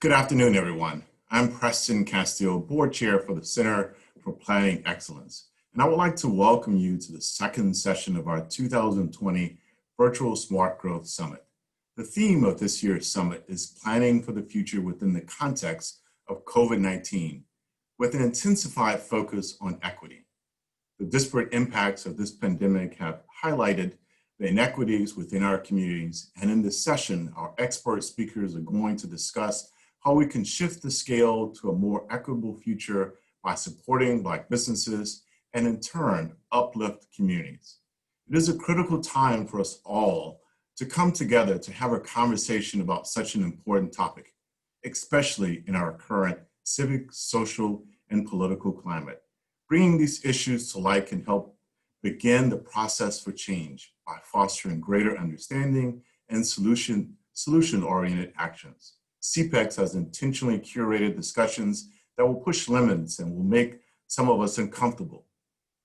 Good afternoon, everyone. I'm Preston Castillo, Board Chair for the Center for Planning Excellence, and I would like to welcome you to the second session of our 2020 Virtual Smart Growth Summit. The theme of this year's summit is planning for the future within the context of COVID-19, with an intensified focus on equity. The disparate impacts of this pandemic have highlighted the inequities within our communities, and in this session, our expert speakers are going to discuss how we can shift the scale to a more equitable future by supporting Black businesses and in turn, uplift communities. It is a critical time for us all to come together to have a conversation about such an important topic, especially in our current civic, social, and political climate. Bringing these issues to light can help begin the process for change by fostering greater understanding and solution-oriented actions. CPEX has intentionally curated discussions that will push limits and will make some of us uncomfortable.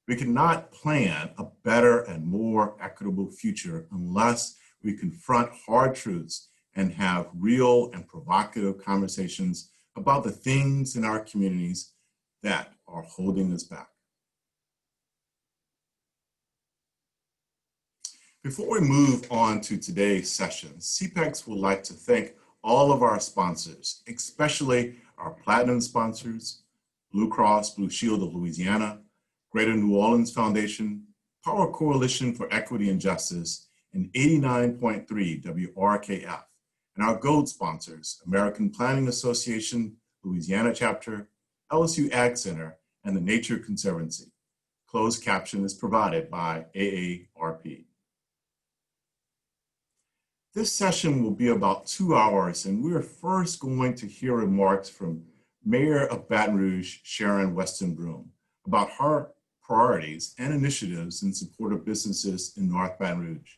We cannot plan a better and more equitable future unless we confront hard truths and have real and provocative conversations about the things in our communities that are holding us back. Before we move on to today's session, CPEX would like to thank all of our sponsors, especially our platinum sponsors, Blue Cross Blue Shield of Louisiana, Greater New Orleans Foundation, Power Coalition for Equity and Justice, and 89.3 WRKF, and our gold sponsors, American Planning Association, Louisiana Chapter, LSU Ag Center, and the Nature Conservancy. Closed caption is provided by AARP. This session will be about 2 hours, and we are first going to hear remarks from Mayor of Baton Rouge, Sharon Weston Broome, about her priorities and initiatives in support of businesses in North Baton Rouge,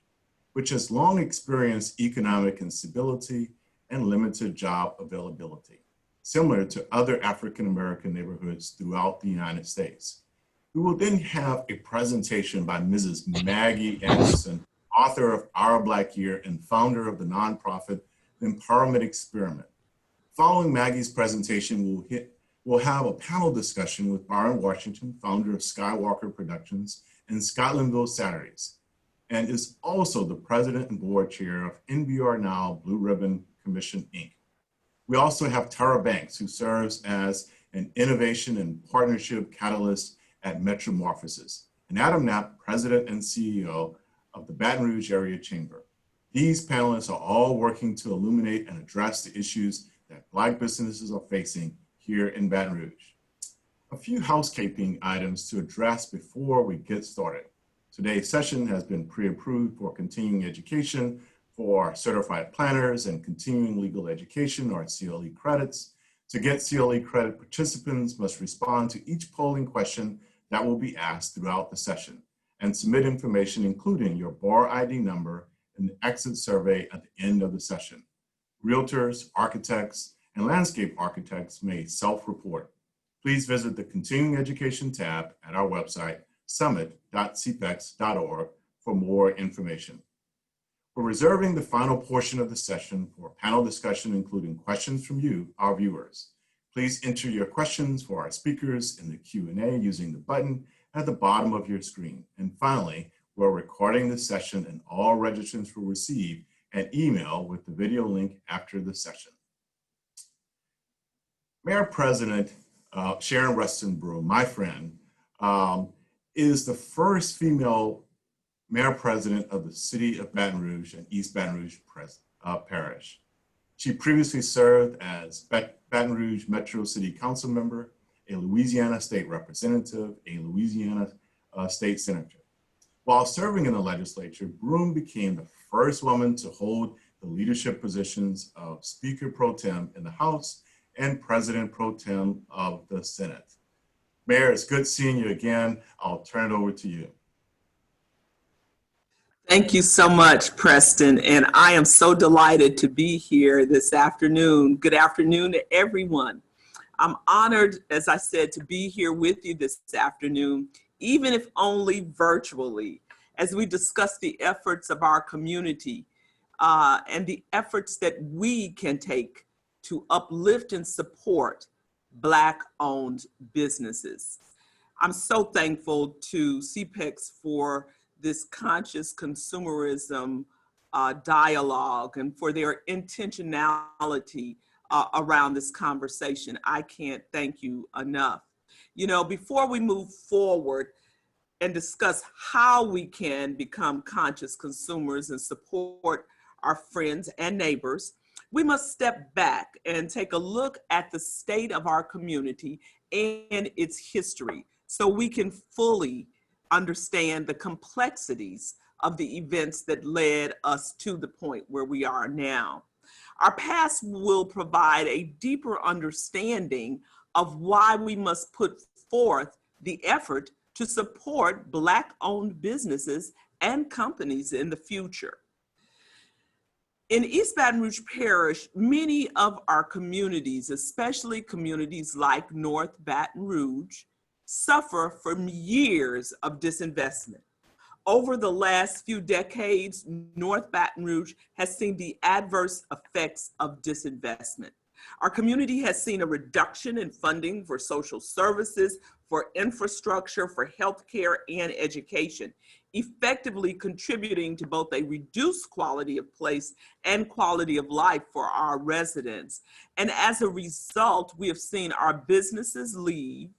which has long experienced economic instability and limited job availability, similar to other African-American neighborhoods throughout the United States. We will then have a presentation by Mrs. Maggie Anderson, author of Our Black Year and founder of the nonprofit Empowerment Experiment. Following Maggie's presentation, we'll have a panel discussion with Byron Washington, founder of Skywalker Productions and Scotlandville Saturdays, and is also the president and board chair of NBR Now Blue Ribbon Commission, Inc. We also have Tyra Banks, who serves as an innovation and partnership catalyst at Metromorphosis, and Adam Knapp, president and CEO of the Baton Rouge Area Chamber. These panelists are all working to illuminate and address the issues that Black businesses are facing here in Baton Rouge. A few housekeeping items to address before we get started. Today's session has been pre-approved for continuing education for certified planners and continuing legal education, or CLE credits. To get CLE credit, participants must respond to each polling question that will be asked throughout the session and submit information including your bar ID number in the exit survey at the end of the session. Realtors, architects, and landscape architects may self-report. Please visit the Continuing Education tab at our website, summit.cpex.org, for more information. We're reserving the final portion of the session for panel discussion, including questions from you, our viewers. Please enter your questions for our speakers in the Q&A using the button at the bottom of your screen. And finally, we're recording this session and all registrants will receive an email with the video link after the session. Mayor President Sharon Weston Broome, my friend, is the first female mayor president of the city of Baton Rouge and East Baton Rouge Parish. She previously served as Baton Rouge Metro City Council member, a Louisiana state representative, a Louisiana state senator. While serving in the legislature, Broome became the first woman to hold the leadership positions of Speaker Pro Tem in the House and President Pro Tem of the Senate. Mayor, it's good seeing you again. I'll turn it over to you. Thank you so much, Preston, and I am so delighted to be here this afternoon. Good afternoon to everyone. I'm honored, as I said, to be here with you this afternoon, even if only virtually, as we discuss the efforts of our community and the efforts that we can take to uplift and support Black-owned businesses. I'm so thankful to CPEX for this conscious consumerism dialogue and for their intentionality around this conversation. I can't thank you enough. You know, before we move forward and discuss how we can become conscious consumers and support our friends and neighbors, we must step back and take a look at the state of our community and its history so we can fully understand the complexities of the events that led us to the point where we are now. Our past will provide a deeper understanding of why we must put forth the effort to support Black-owned businesses and companies in the future. In East Baton Rouge Parish, many of our communities, especially communities like North Baton Rouge, suffer from years of disinvestment. Over the last few decades, North Baton Rouge has seen the adverse effects of disinvestment. Our community has seen a reduction in funding for social services, for infrastructure, for healthcare and education, effectively contributing to both a reduced quality of place and quality of life for our residents. And as a result, we have seen our businesses leave,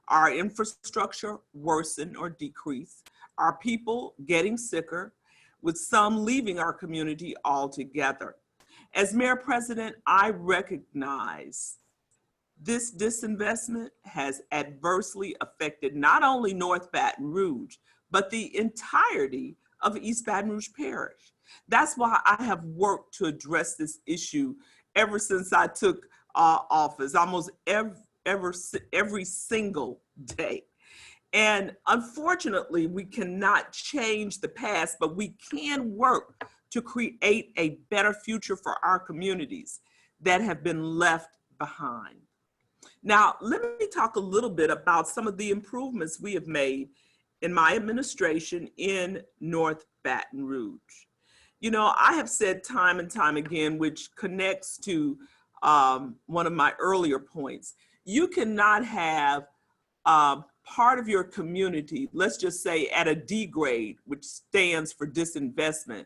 our infrastructure worsen or decrease, our people getting sicker, with some leaving our community altogether. As Mayor President, I recognize this disinvestment has adversely affected not only North Baton Rouge, but the entirety of East Baton Rouge Parish. That's why I have worked to address this issue ever since I took office, almost every single day. And unfortunately, we cannot change the past, but we can work to create a better future for our communities that have been left behind. Now, let me talk a little bit about some of the improvements we have made in my administration in North Baton Rouge. You know, I have said time and time again, which connects to one of my earlier points, you cannot have part of your community, let's just say at a D grade, which stands for disinvestment,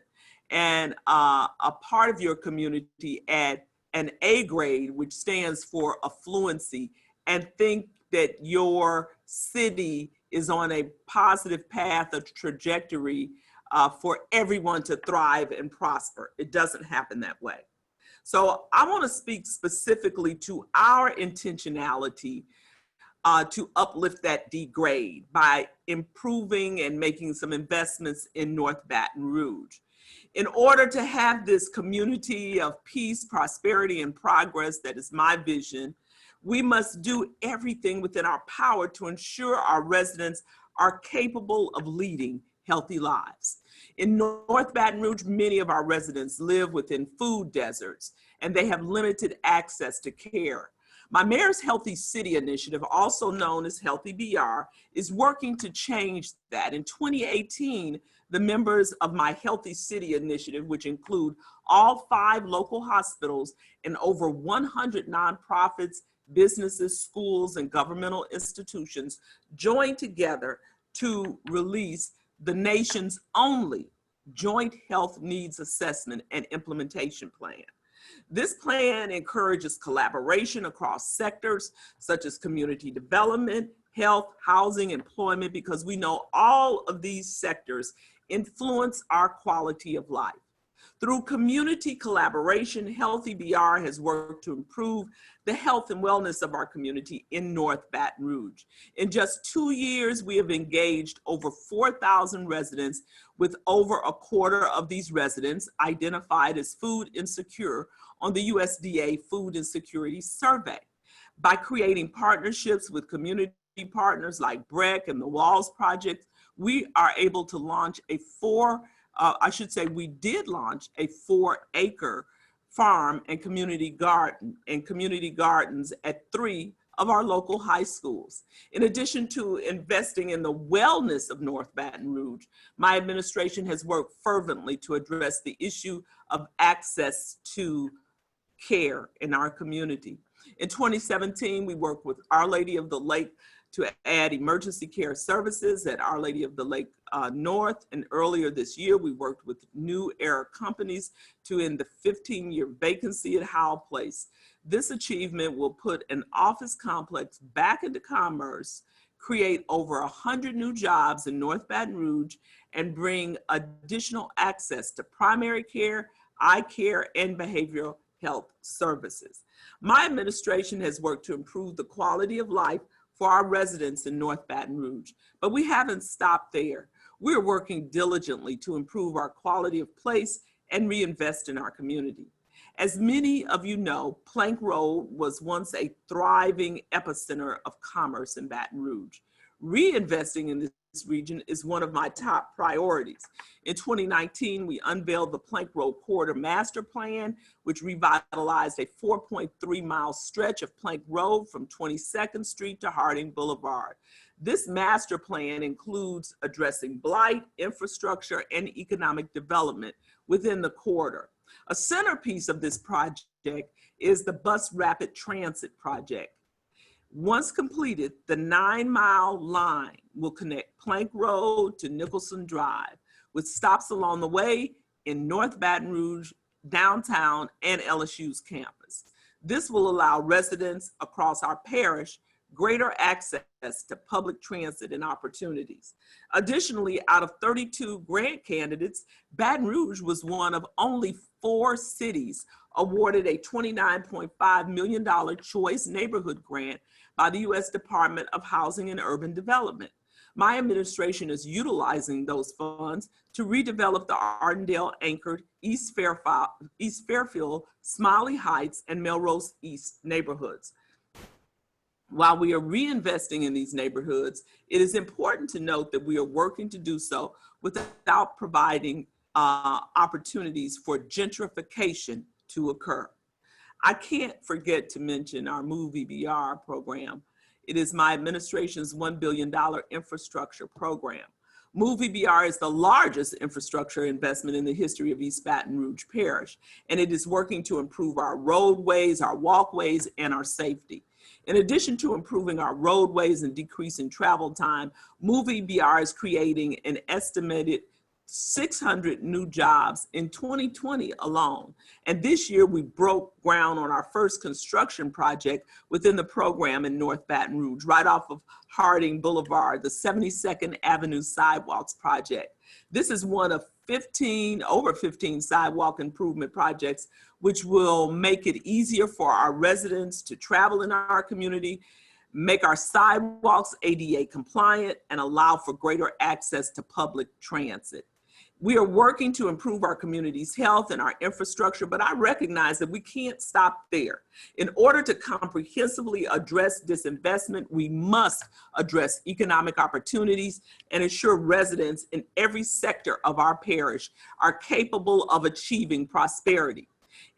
and a part of your community at an A grade, which stands for affluency, and think that your city is on a positive path, a trajectory for everyone to thrive and prosper. It doesn't happen that way. So I want to speak specifically to our intentionality to uplift that D grade by improving and making some investments in North Baton Rouge. In order to have this community of peace, prosperity, and progress that is my vision, we must do everything within our power to ensure our residents are capable of leading healthy lives. In North Baton Rouge, many of our residents live within food deserts, and they have limited access to care. My Mayor's Healthy City Initiative, also known as Healthy BR, is working to change that. In 2018, the members of my Healthy City Initiative, which include all 5 local hospitals and over 100 nonprofits, businesses, schools, and governmental institutions, joined together to release the nation's only joint health needs assessment and implementation plan. This plan encourages collaboration across sectors such as community development, health, housing, employment, because we know all of these sectors influence our quality of life. Through community collaboration, Healthy BR has worked to improve the health and wellness of our community in North Baton Rouge. In just 2 years, we have engaged over 4,000 residents, with over a quarter of these residents identified as food insecure on the USDA Food Insecurity Survey. By creating partnerships with community partners like BREC and the Walls Project, we are able to launch a we did launch a 4-acre farm and community gardens at 3 of our local high schools. In addition to investing in the wellness of North Baton Rouge, my administration has worked fervently to address the issue of access to care in our community. In 2017, we worked with Our Lady of the Lake to add emergency care services at Our Lady of the Lake North. And earlier this year, we worked with New Era Companies to end the 15-year vacancy at Howell Place. This achievement will put an office complex back into commerce, create over 100 new jobs in North Baton Rouge, and bring additional access to primary care, eye care, and behavioral health services. My administration has worked to improve the quality of life for our residents in North Baton Rouge, but we haven't stopped there. We're working diligently to improve our quality of place and reinvest in our community. As many of you know, Plank Road was once a thriving epicenter of commerce in Baton Rouge. Reinvesting in this region is one of my top priorities. In 2019, we unveiled the Plank Road Corridor Master Plan, which revitalized a 4.3-mile stretch of Plank Road from 22nd Street to Harding Boulevard. This master plan includes addressing blight, infrastructure, and economic development within the corridor. A centerpiece of this project is the Bus Rapid Transit project. Once completed, the 9-mile line will connect Plank Road to Nicholson Drive, with stops along the way in North Baton Rouge, downtown, and LSU's campus. This will allow residents across our parish greater access to public transit and opportunities. Additionally, out of 32 grant candidates, Baton Rouge was one of only 4 cities awarded a $29.5 million Choice Neighborhood Grant by the U.S. Department of Housing and Urban Development. My administration is utilizing those funds to redevelop the Ardendale-anchored East Fairfield, Smiley Heights, and Melrose East neighborhoods. While we are reinvesting in these neighborhoods, it is important to note that we are working to do so without providing opportunities for gentrification to occur. I can't forget to mention our Move EBR program. It is my administration's $1 billion infrastructure program. Move EBR is the largest infrastructure investment in the history of East Baton Rouge Parish, and it is working to improve our roadways, our walkways, and our safety. In addition to improving our roadways and decreasing travel time, Move EBR is creating an estimated 600 new jobs in 2020 alone. And this year we broke ground on our first construction project within the program in North Baton Rouge, right off of Harding Boulevard, the 72nd Avenue Sidewalks project. This is one of over 15 sidewalk improvement projects, which will make it easier for our residents to travel in our community, make our sidewalks ADA compliant, and allow for greater access to public transit. We are working to improve our community's health and our infrastructure, but I recognize that we can't stop there. In order to comprehensively address disinvestment, we must address economic opportunities and ensure residents in every sector of our parish are capable of achieving prosperity.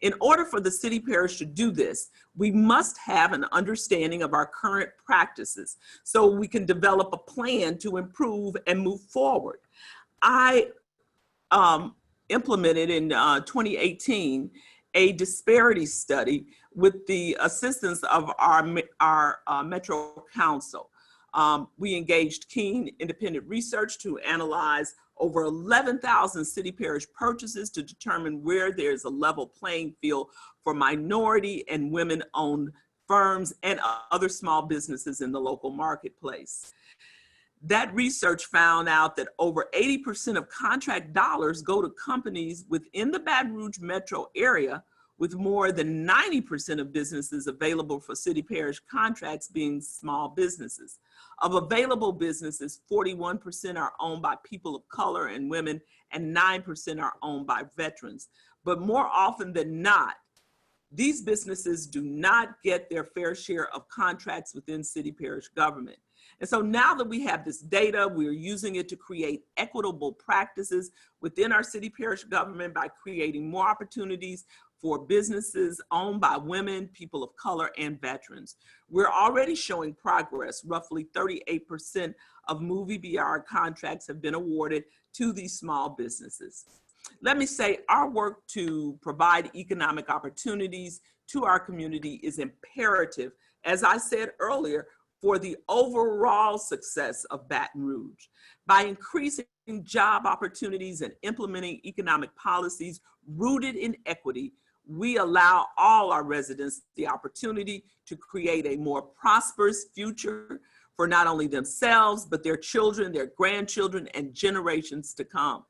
In order for the city parish to do this, we must have an understanding of our current practices so we can develop a plan to improve and move forward. I implemented in 2018 a disparity study with the assistance of our Metro Council. We engaged keen independent research to analyze over 11,000 city parish purchases to determine where there's a level playing field for minority and women-owned firms and other small businesses in the local marketplace. That research found out that over 80% of contract dollars go to companies within the Baton Rouge metro area, with more than 90% of businesses available for city parish contracts being small businesses. Of available businesses, 41% are owned by people of color and women, and 9% are owned by veterans. But more often than not, these businesses do not get their fair share of contracts within city parish government. And so now that we have this data, we're using it to create equitable practices within our city parish government by creating more opportunities for businesses owned by women, people of color, and veterans. We're already showing progress. Roughly 38% of Move EBR contracts have been awarded to these small businesses. Let me say our work to provide economic opportunities to our community is imperative, as I said earlier, for the overall success of Baton Rouge. By increasing job opportunities and implementing economic policies rooted in equity, we allow all our residents the opportunity to create a more prosperous future for not only themselves, but their children, their grandchildren, and generations to come.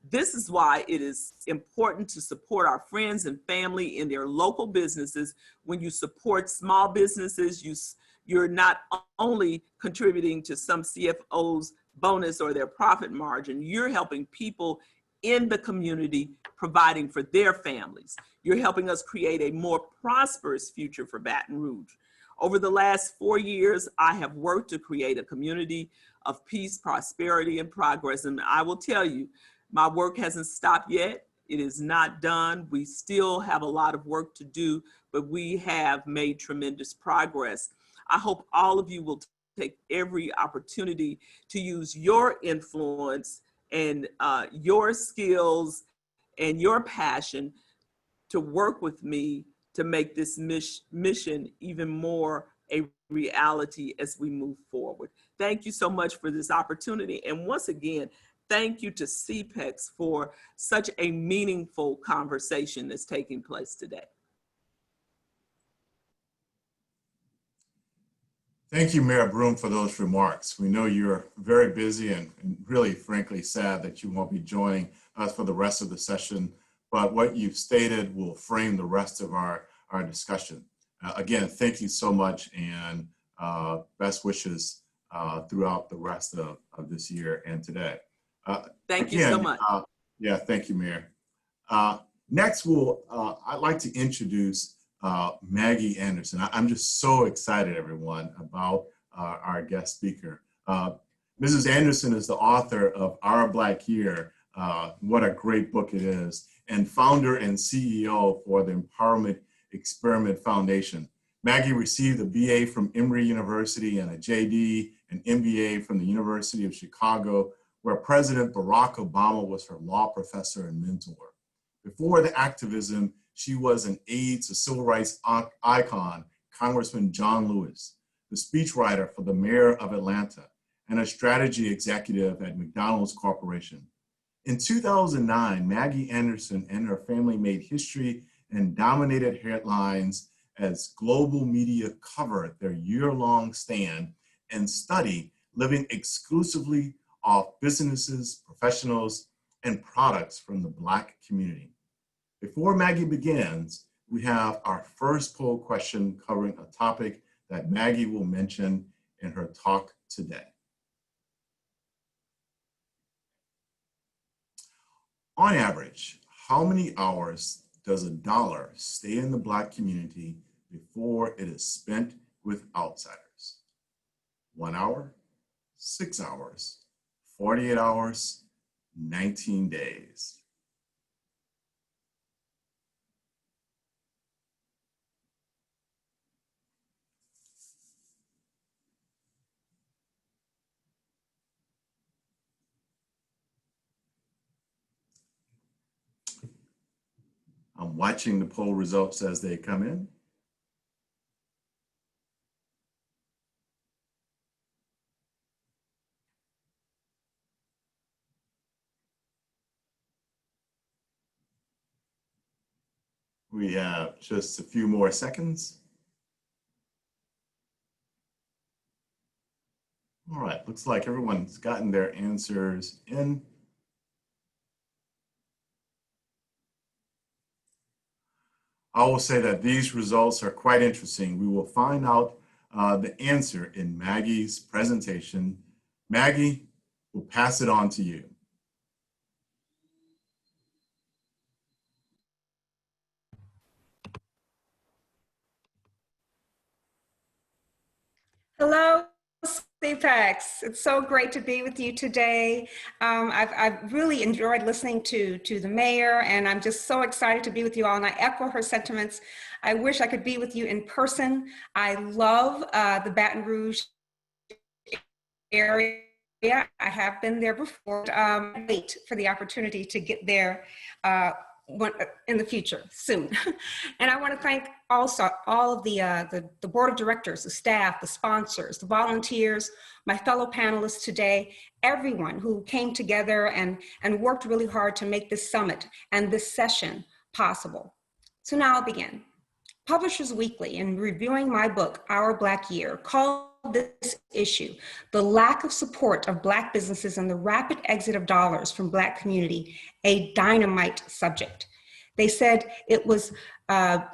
This is why it is important to support our friends and family in their local businesses. When you support small businesses, you're not only contributing to some CFO's bonus or their profit margin, you're helping people in the community, providing for their families. You're helping us create a more prosperous future for Baton Rouge. Over the last 4 years, I have worked to create a community of peace, prosperity, and progress. And I will tell you, my work hasn't stopped yet. It is not done. We still have a lot of work to do, but we have made tremendous progress. I hope all of you will take every opportunity to use your influence and your skills and your passion to work with me to make this mission even more a reality as we move forward. Thank you so much for this opportunity. And once again, thank you to CPEX for such a meaningful conversation that's taking place today. Thank you, Mayor Broome, for those remarks. We know you're very busy and really, frankly, sad that you won't be joining us for the rest of the session, but what you've stated will frame the rest of our discussion. Again, thank you so much, and best wishes throughout the rest of this year and today. Thank you so much. Yeah, thank you, Mayor. Next, I'd like to introduce Maggie Anderson. I'm just so excited, everyone, about our guest speaker. Mrs. Anderson is the author of Our Black Year, what a great book it is, and founder and CEO for the Empowerment Experiment Foundation. Maggie received a BA from Emory University and a JD and MBA from the University of Chicago, where President Barack Obama was her law professor and mentor. Before the activism, she was an aide to civil rights icon, Congressman John Lewis, the speechwriter for the mayor of Atlanta, and a strategy executive at McDonald's Corporation. In 2009, Maggie Anderson and her family made history and dominated headlines as global media covered their year-long stand and study living exclusively off businesses, professionals, and products from the Black community. Before Maggie begins, we have our first poll question covering a topic that Maggie will mention in her talk today. On average, how many hours does a dollar stay in the Black community before it is spent with outsiders? 1 hour, 6 hours, 48 hours, 19 days. I'm watching the poll results as they come in. We have just a few more seconds. All right, looks like everyone's gotten their answers in. I will say that these results are quite interesting. We will find out the answer in Maggie's presentation. Maggie, we'll pass it on to you. Hello, CPEX. It's so great to be with you today. I've really enjoyed listening to the mayor, and I'm just so excited to be with you all, and I echo her sentiments. I wish I could be with you in person. I love the Baton Area. I have been there before. Wait for the opportunity to get there in the future, soon. And I want to thank also all of the board of directors, the staff, the sponsors, the volunteers, my fellow panelists today, everyone who came together and worked really hard to make this summit and this session possible. So now I'll begin. Publishers Weekly, in reviewing my book, Our Black Year, called this issue the lack of support of Black businesses and the rapid exit of dollars from Black community a dynamite subject. They said it was that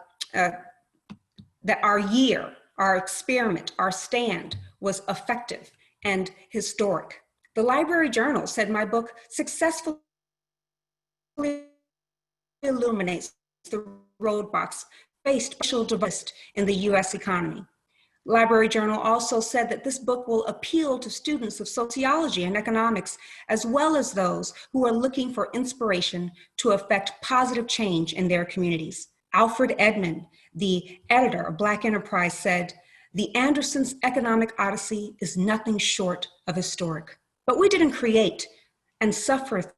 our year, our experiment, our stand was effective and historic. The Library Journal said my book successfully illuminates the roadblocks faced by racial diversity in the US economy. Library Journal also said that this book will appeal to students of sociology and economics, as well as those who are looking for inspiration to affect positive change in their communities. Alfred Edmond, the editor of Black Enterprise, said, "The Andersons' economic odyssey is nothing short of historic." But we didn't create and suffer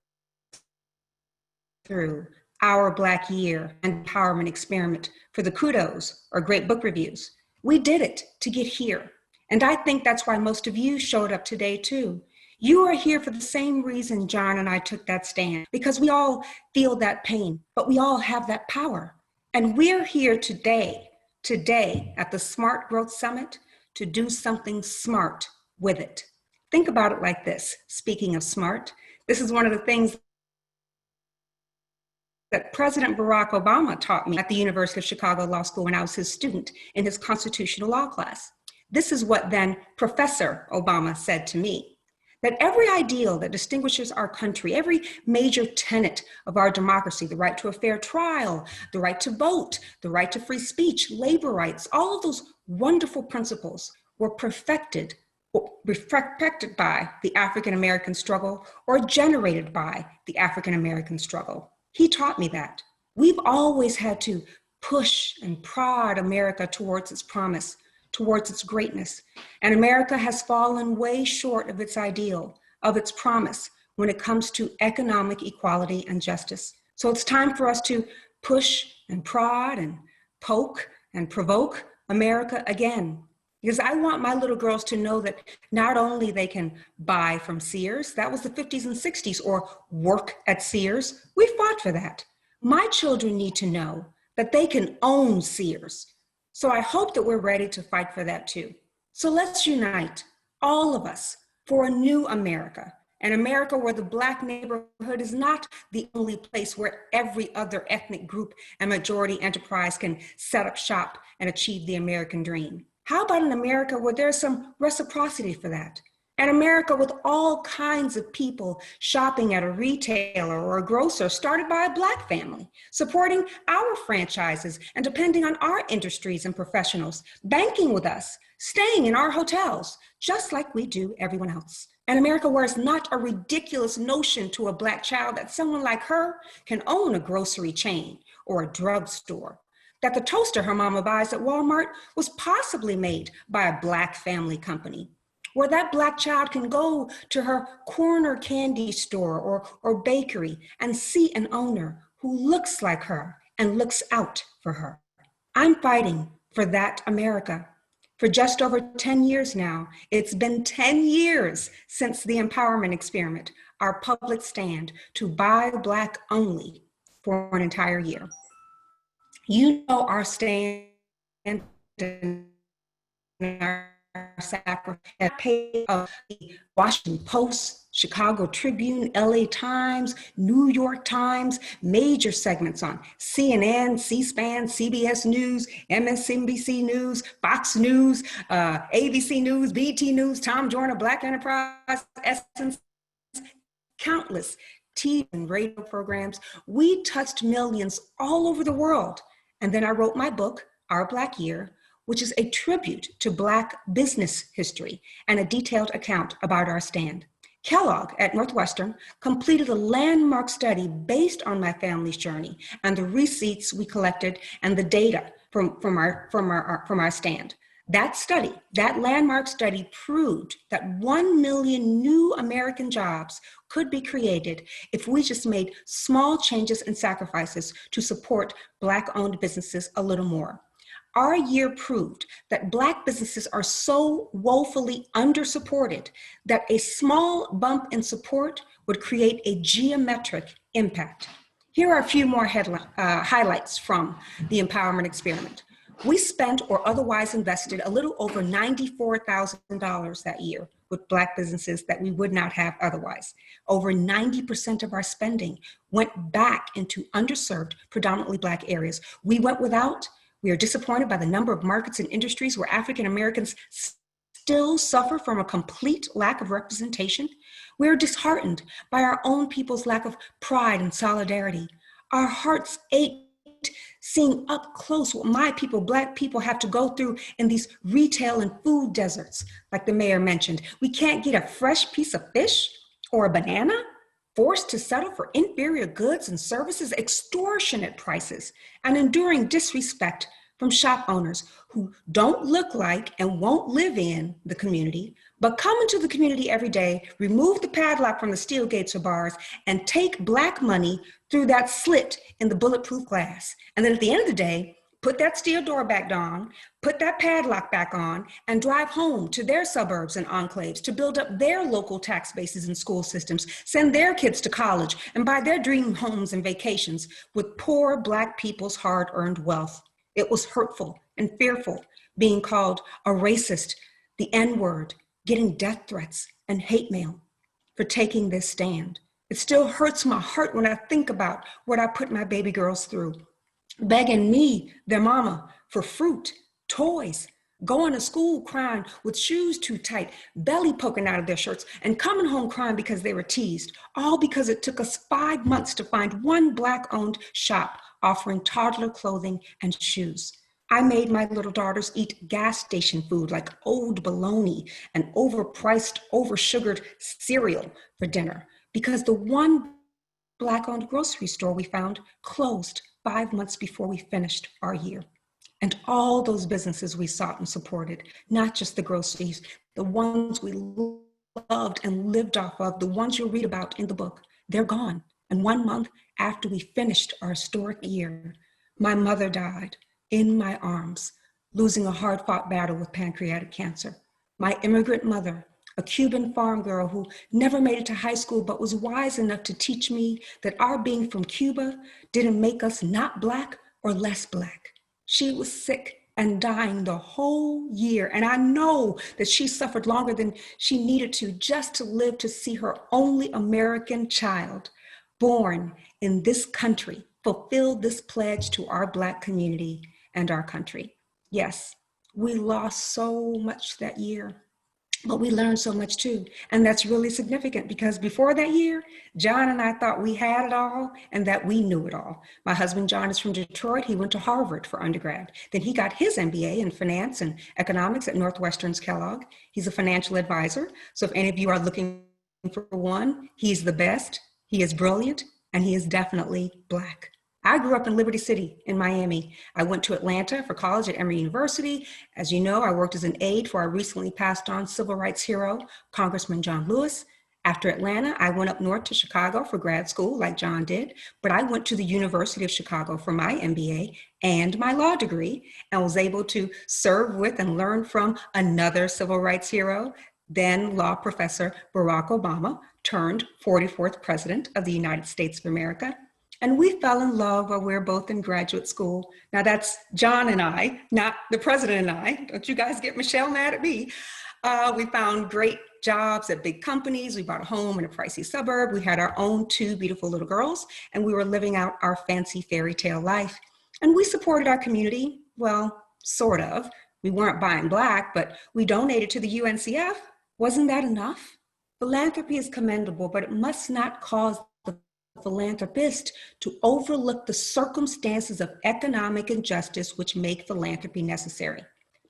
through Our Black Year and empowerment experiment for the kudos or great book reviews. We did it to get here. And I think that's why most of you showed up today too. You are here for the same reason John and I took that stand, because we all feel that pain, but we all have that power. And we're here today at the Smart Growth Summit to do something smart with it. Think about it like this. Speaking of smart, this is one of the things that President Barack Obama taught me at the University of Chicago Law School when I was his student in his constitutional law class. This is what then Professor Obama said to me, that every ideal that distinguishes our country, every major tenet of our democracy, the right to a fair trial, the right to vote, the right to free speech, labor rights, all of those wonderful principles were perfected by the African-American struggle or generated by the African-American struggle. He taught me that. We've always had to push and prod America towards its promise, towards its greatness. And America has fallen way short of its ideal, of its promise when it comes to economic equality and justice. So it's time for us to push and prod and poke and provoke America again. Because I want my little girls to know that not only they can buy from Sears, that was the 50s and 60s, or work at Sears. We fought for that. My children need to know that they can own Sears. So I hope that we're ready to fight for that too. So let's unite, all of us, for a new America, an America where the Black neighborhood is not the only place where every other ethnic group and majority enterprise can set up shop and achieve the American dream. How about an America where there's some reciprocity for that? An America with all kinds of people shopping at a retailer or a grocer started by a Black family, supporting our franchises and depending on our industries and professionals, banking with us, staying in our hotels, just like we do everyone else. An America where it's not a ridiculous notion to a Black child that someone like her can own a grocery chain or a drugstore, that the toaster her mama buys at Walmart was possibly made by a Black family company, where that Black child can go to her corner candy store or bakery and see an owner who looks like her and looks out for her. I'm fighting for that America. For just over 10 years now, it's been 10 years since the empowerment experiment, our public stand to buy Black only for an entire year. You know our stand and our sacrifice of the Washington Post, Chicago Tribune, LA Times, New York Times, major segments on CNN, C-SPAN, CBS News, MSNBC News, Fox News, ABC News, BT News, Tom Joyner, Black Enterprise, Essence, countless TV and radio programs. We touched millions all over the world. And then I wrote my book, Our Black Year, which is a tribute to Black business history and a detailed account about our stand. Kellogg at Northwestern completed a landmark study based on my family's journey and the receipts we collected and the data from our stand. That study, that landmark study, proved that 1 million new American jobs could be created if we just made small changes and sacrifices to support Black-owned businesses a little more. Our year proved that Black businesses are so woefully under-supported that a small bump in support would create a geometric impact. Here are a few more highlights from the empowerment experiment. We spent or otherwise invested a little over $94,000 that year with Black businesses that we would not have otherwise. Over 90% of our spending went back into underserved, predominantly Black areas. We went without. We are disappointed by the number of markets and industries where African Americans still suffer from a complete lack of representation. We are disheartened by our own people's lack of pride and solidarity. Our hearts ached seeing up close what my people, Black people, have to go through in these retail and food deserts, like the mayor mentioned. We can't get a fresh piece of fish or a banana, forced to settle for inferior goods and services, extortionate prices, and enduring disrespect from shop owners who don't look like and won't live in the community, but come into the community every day, remove the padlock from the steel gates or bars, and take Black money through that slit in the bulletproof glass. And then at the end of the day, put that steel door back on, put that padlock back on, and drive home to their suburbs and enclaves to build up their local tax bases and school systems, send their kids to college, and buy their dream homes and vacations with poor Black people's hard-earned wealth. It was hurtful and fearful, being called a racist, the N-word, getting death threats and hate mail for taking this stand. It still hurts my heart when I think about what I put my baby girls through, begging me, their mama, for fruit, toys, going to school crying with shoes too tight, belly poking out of their shirts, and coming home crying because they were teased, all because it took us 5 months to find one Black-owned shop offering toddler clothing and shoes. I made my little daughters eat gas station food like old bologna and overpriced, oversugared cereal for dinner because the one Black-owned grocery store we found closed 5 months before we finished our year. And all those businesses we sought and supported, not just the groceries, the ones we loved and lived off of, the ones you'll read about in the book, they're gone. And 1 month after we finished our historic year, my mother died in my arms, losing a hard-fought battle with pancreatic cancer. My immigrant mother, a Cuban farm girl who never made it to high school but was wise enough to teach me that our being from Cuba didn't make us not Black or less Black. She was sick and dying the whole year, and I know that she suffered longer than she needed to just to live to see her only American child born in this country fulfill this pledge to our Black community and our country. Yes, we lost so much that year, but we learned so much too. And that's really significant because before that year, John and I thought we had it all and that we knew it all. My husband, John, is from Detroit. He went to Harvard for undergrad. Then he got his MBA in finance and economics at Northwestern's Kellogg. He's a financial advisor. So if any of you are looking for one, he's the best, he is brilliant, and he is definitely Black. I grew up in Liberty City in Miami. I went to Atlanta for college at Emory University. As you know, I worked as an aide for our recently passed on civil rights hero, Congressman John Lewis. After Atlanta, I went up north to Chicago for grad school like John did, but I went to the University of Chicago for my MBA and my law degree and was able to serve with and learn from another civil rights hero, then law professor Barack Obama, turned 44th president of the United States of America. And we fell in love while we were both in graduate school. Now that's John and I, not the president and I. Don't you guys get Michelle mad at me. We found great jobs at big companies. We bought a home in a pricey suburb. We had our own 2 beautiful little girls, and we were living out our fancy fairy tale life. And we supported our community, well, sort of. We weren't buying Black, but we donated to the UNCF. Wasn't that enough? Philanthropy is commendable, but it must not cause the philanthropist to overlook the circumstances of economic injustice which make philanthropy necessary.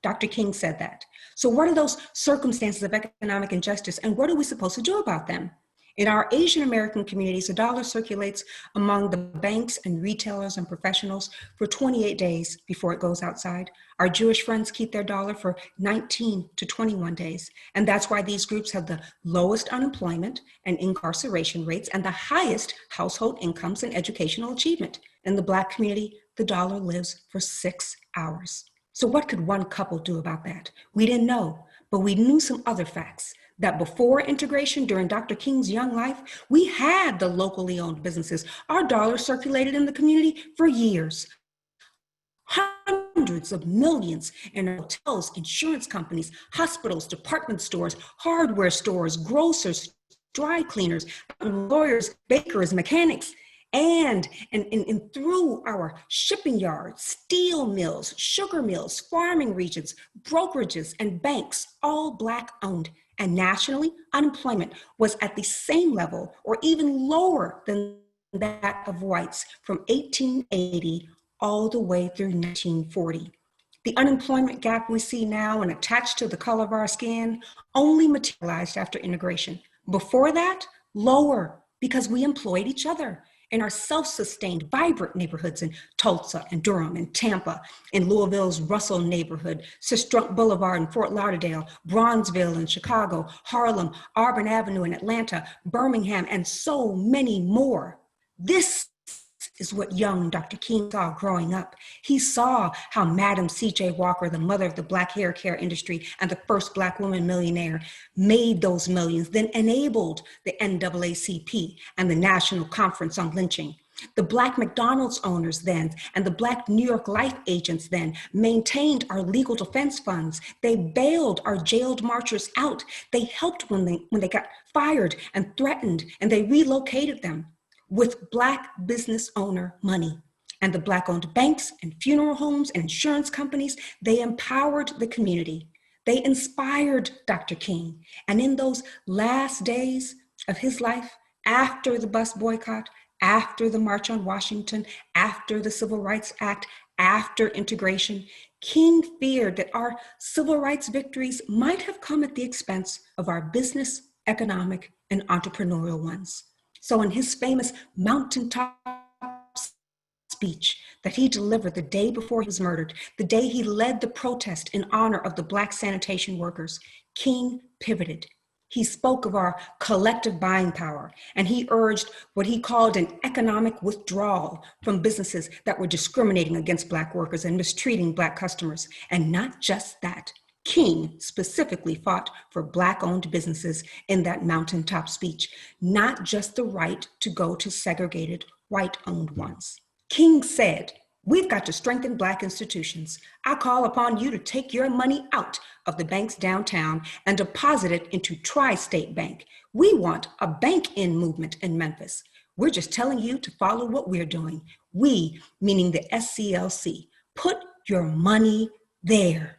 Dr. King said that. So what are those circumstances of economic injustice and what are we supposed to do about them? In our Asian American communities, the dollar circulates among the banks and retailers and professionals for 28 days before it goes outside. Our Jewish friends keep their dollar for 19 to 21 days. And that's why these groups have the lowest unemployment and incarceration rates and the highest household incomes and educational achievement. In the Black community, the dollar lives for 6 hours. So what could one couple do about that? We didn't know, but we knew some other facts. That before integration, during Dr. King's young life, we had the locally owned businesses. Our dollar circulated in the community for years. Hundreds of millions in hotels, insurance companies, hospitals, department stores, hardware stores, grocers, dry cleaners, lawyers, bakers, mechanics, and through our shipping yards, steel mills, sugar mills, farming regions, brokerages, and banks, all Black owned. And nationally, unemployment was at the same level or even lower than that of whites from 1880 all the way through 1940. The unemployment gap we see now and attached to the color of our skin only materialized after integration. Before that, lower because we employed each other in our self-sustained, vibrant neighborhoods in Tulsa and Durham and Tampa, in Louisville's Russell neighborhood, Sistrunk Boulevard in Fort Lauderdale, Bronzeville in Chicago, Harlem, Auburn Avenue in Atlanta, Birmingham, and so many more. This is what young Dr. King saw growing up. He saw how Madam C.J. Walker, the mother of the Black hair care industry and the first Black woman millionaire, made those millions, then enabled the NAACP and the National Conference on Lynching. The Black McDonald's owners then and the Black New York Life agents then maintained our legal defense funds. They bailed our jailed marchers out. They helped when they got fired and threatened, and they relocated them. With Black business owner money. And the Black-owned banks and funeral homes and insurance companies, they empowered the community. They inspired Dr. King. And in those last days of his life, after the bus boycott, after the March on Washington, after the Civil Rights Act, after integration, King feared that our civil rights victories might have come at the expense of our business, economic, and entrepreneurial ones. So in his famous mountaintop speech that he delivered the day before he was murdered, the day he led the protest in honor of the Black sanitation workers, King pivoted. He spoke of our collective buying power, and he urged what he called an economic withdrawal from businesses that were discriminating against Black workers and mistreating Black customers. And not just that. King specifically fought for Black-owned businesses in that mountaintop speech, not just the right to go to segregated white-owned ones. King said, "We've got to strengthen Black institutions. I call upon you to take your money out of the banks downtown and deposit it into Tri-State Bank. We want a bank-in movement in Memphis. We're just telling you to follow what we're doing. We, meaning the SCLC, put your money there."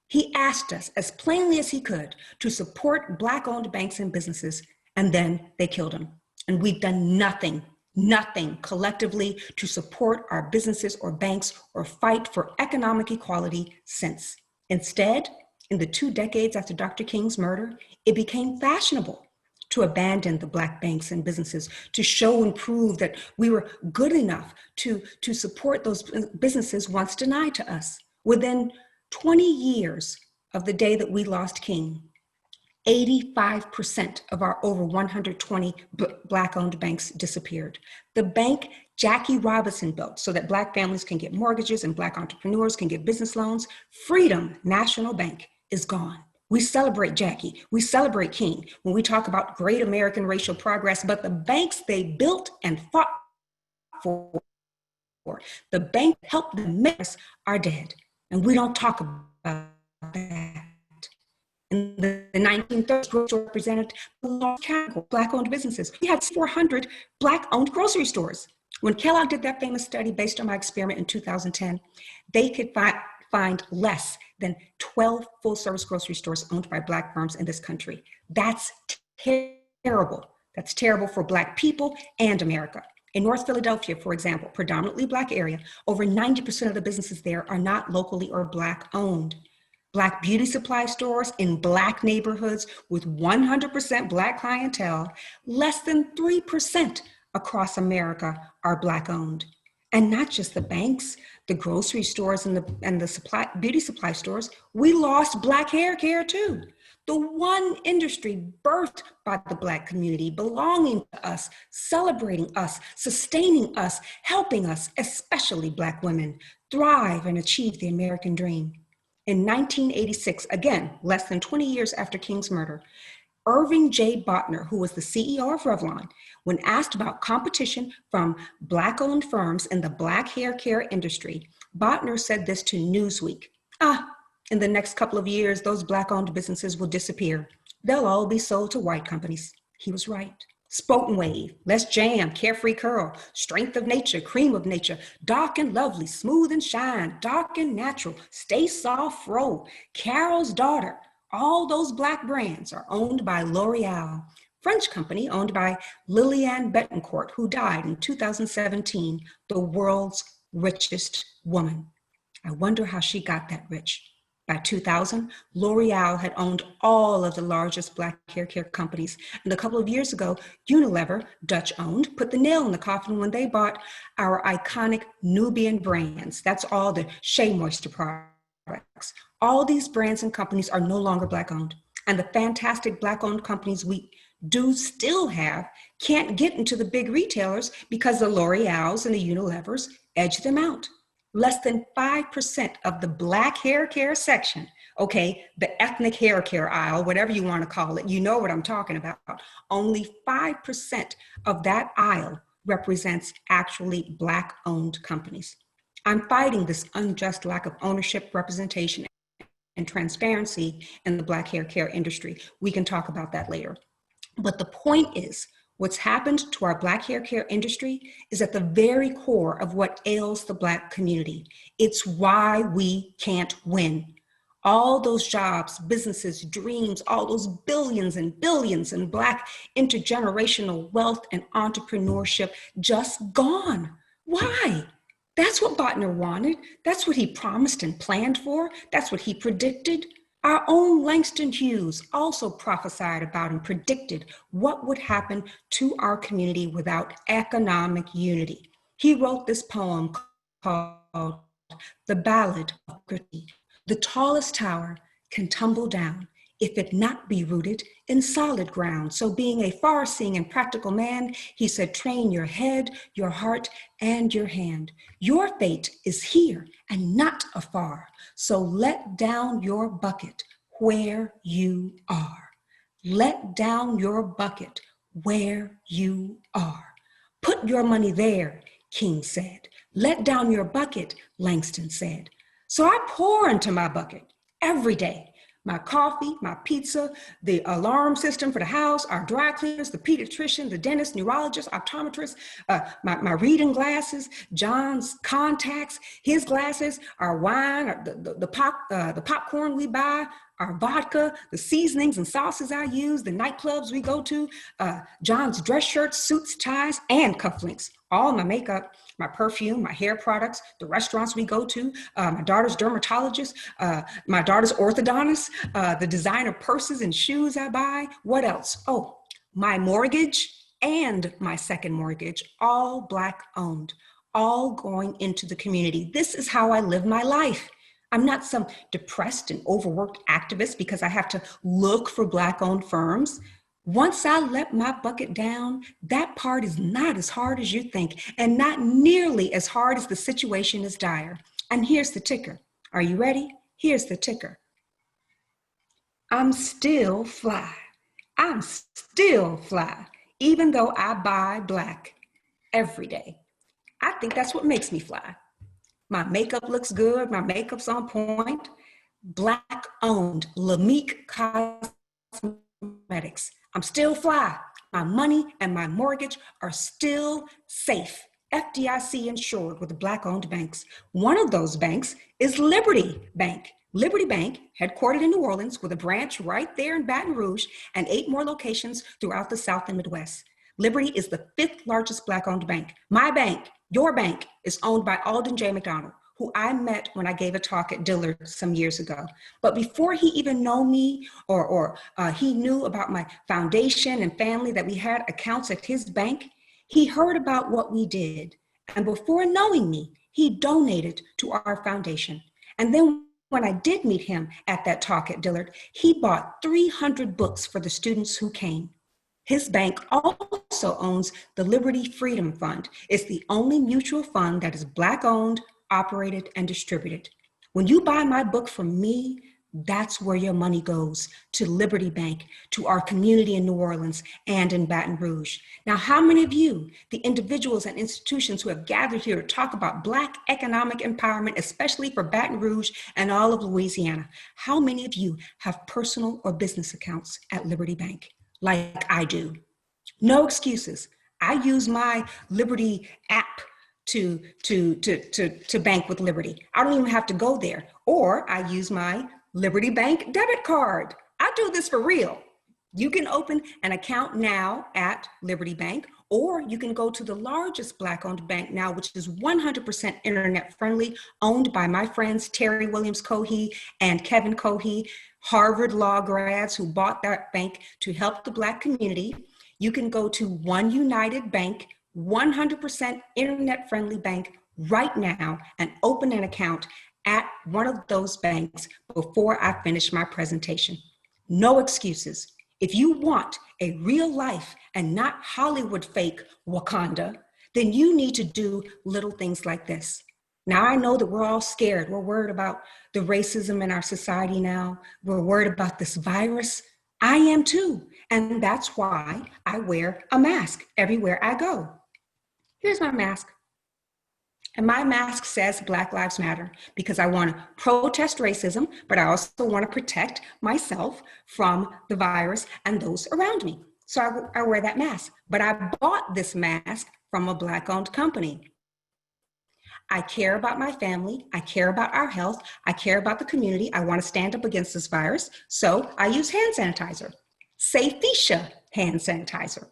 He asked us as plainly as he could to support Black-owned banks and businesses, and then they killed him. And we've done nothing collectively to support our businesses or banks or fight for economic equality since. Instead, in the 2 decades after Dr. King's murder, it became fashionable to abandon the Black banks and businesses, to show and prove that we were good enough to support those businesses once denied to us. Within 20 years of the day that we lost King, 85% of our over 120 Black-owned banks disappeared. The bank Jackie Robinson built so that Black families can get mortgages and Black entrepreneurs can get business loans, Freedom National Bank, is gone. We celebrate Jackie, we celebrate King when we talk about great American racial progress, but the banks they built and fought for, the bank that helped them make us, are dead. And we don't talk about that. In the 1930s, grocery represented the largest category of Black-owned businesses. We had 400 Black-owned grocery stores. When Kellogg did that famous study based on my experiment in 2010, they could find less than 12 full-service grocery stores owned by Black firms in this country. That's terrible. That's terrible for Black people and America. In North Philadelphia, for example, predominantly Black area, over 90% of the businesses there are not locally or Black owned. Black beauty supply stores in Black neighborhoods with 100% Black clientele, less than 3% across America are Black owned. And not just the banks, the grocery stores and the beauty supply stores, we lost Black hair care too. The one industry birthed by the Black community, belonging to us, celebrating us, sustaining us, helping us, especially Black women, thrive and achieve the American dream. In 1986, again, less than 20 years after King's murder, Irving J. Botner, who was the CEO of Revlon, when asked about competition from Black-owned firms in the Black hair care industry, Botner said this to Newsweek. In the next couple of years, those Black-owned businesses will disappear. They'll all be sold to white companies. He was right. Spout and Wave, Let's Jam, Carefree Curl, Strength of Nature, Cream of Nature, Dark and Lovely, Smooth and Shine, Dark and Natural, Stay Soft Fro, Carol's Daughter. All those Black brands are owned by L'Oreal, French company owned by Liliane Bettencourt, who died in 2017, the world's richest woman. I wonder how she got that rich. By 2000, L'Oreal had owned all of the largest Black hair care companies. And a couple of years ago, Unilever, Dutch-owned, put the nail in the coffin when they bought our iconic Nubian brands. That's all the Shea Moisture products. All these brands and companies are no longer Black-owned. And the fantastic Black-owned companies we do still have can't get into the big retailers because the L'Oreals and the Unilevers edge them out. Less than 5% of the Black hair care section, okay, the ethnic hair care aisle, whatever you want to call it, you know what I'm talking about. Only 5% of that aisle represents actually Black-owned companies. I'm fighting this unjust lack of ownership, representation, and transparency in the Black hair care industry. We can talk about that later. But the point is, what's happened to our Black hair care industry is at the very core of what ails the Black community. It's why we can't win. All those jobs, businesses, dreams, all those billions and billions in Black intergenerational wealth and entrepreneurship just gone. Why? That's what Botner wanted. That's what he promised and planned for. That's what he predicted. Our own Langston Hughes also prophesied about and predicted what would happen to our community without economic unity. He wrote this poem called The Ballad of Critique. The tallest tower can tumble down if it not be rooted in solid ground. So being a far-seeing and practical man, he said, train your head, your heart, and your hand. Your fate is here and not afar. So let down your bucket where you are. Let down your bucket where you are. Put your money there, King said. Let down your bucket, Langston said. So I pour into my bucket every day. My coffee, my pizza, the alarm system for the house, our dry cleaners, the pediatrician, the dentist, neurologist, optometrist, my reading glasses, John's contacts, his glasses, our wine, the popcorn we buy, our vodka, the seasonings and sauces I use, the nightclubs we go to, John's dress shirts, suits, ties, and cufflinks, all my makeup, my perfume, my hair products, the restaurants we go to, my daughter's dermatologist, my daughter's orthodontist, the designer purses and shoes I buy. What else? Oh, my mortgage and my second mortgage, all Black owned, all going into the community. This is how I live my life. I'm not some depressed and overworked activist because I have to look for Black owned firms. Once I let my bucket down, that part is not as hard as you think and not nearly as hard as the situation is dire. And here's the ticker. Are you ready? Here's the ticker. I'm still fly. I'm still fly, even though I buy Black every day. I think that's what makes me fly. My makeup looks good. My makeup's on point. Black owned, Lamique Cosmetics. I'm still fly. My money and my mortgage are still safe. FDIC insured with the Black owned banks. One of those banks is Liberty Bank. Liberty Bank, headquartered in New Orleans with a branch right there in Baton Rouge and 8 more locations throughout the South and Midwest. Liberty is the 5th largest Black owned bank. My bank, your bank, is owned by Alden J. McDonald, who I met when I gave a talk at Dillard some years ago. But before he even knew me or he knew about my foundation and family, that we had accounts at his bank, he heard about what we did. And before knowing me, he donated to our foundation. And then when I did meet him at that talk at Dillard, he bought 300 books for the students who came. His bank also owns the Liberty Freedom Fund. It's the only mutual fund that is Black owned, operated, and distributed. When you buy my book from me, that's where your money goes, to Liberty Bank, to our community in New Orleans and in Baton Rouge. Now, how many of you, the individuals and institutions who have gathered here to talk about Black economic empowerment, especially for Baton Rouge and all of Louisiana, how many of you have personal or business accounts at Liberty Bank, like I do? No excuses. I use my Liberty app to bank with Liberty. I don't even have to go there. Or I use my Liberty Bank debit card. I do this for real. You can open an account now at Liberty Bank, or you can go to the largest Black-owned bank now, which is 100% internet friendly, owned by my friends Terry Williams Cohee and Kevin Cohee, Harvard law grads who bought that bank to help the Black community. You can go to One United Bank, 100% internet friendly bank right now, and open an account at one of those banks before I finish my presentation. No excuses. If you want a real life and not Hollywood fake Wakanda, then you need to do little things like this. Now, I know that we're all scared. We're worried about the racism in our society now. We're worried about this virus. I am too. And that's why I wear a mask everywhere I go. Here's my mask. And my mask says Black Lives Matter because I want to protest racism, but I also want to protect myself from the virus and those around me. So I wear that mask. But I bought this mask from a Black-owned company. I care about my family. I care about our health. I care about the community. I want to stand up against this virus. So I use hand sanitizer, Safisha hand sanitizer.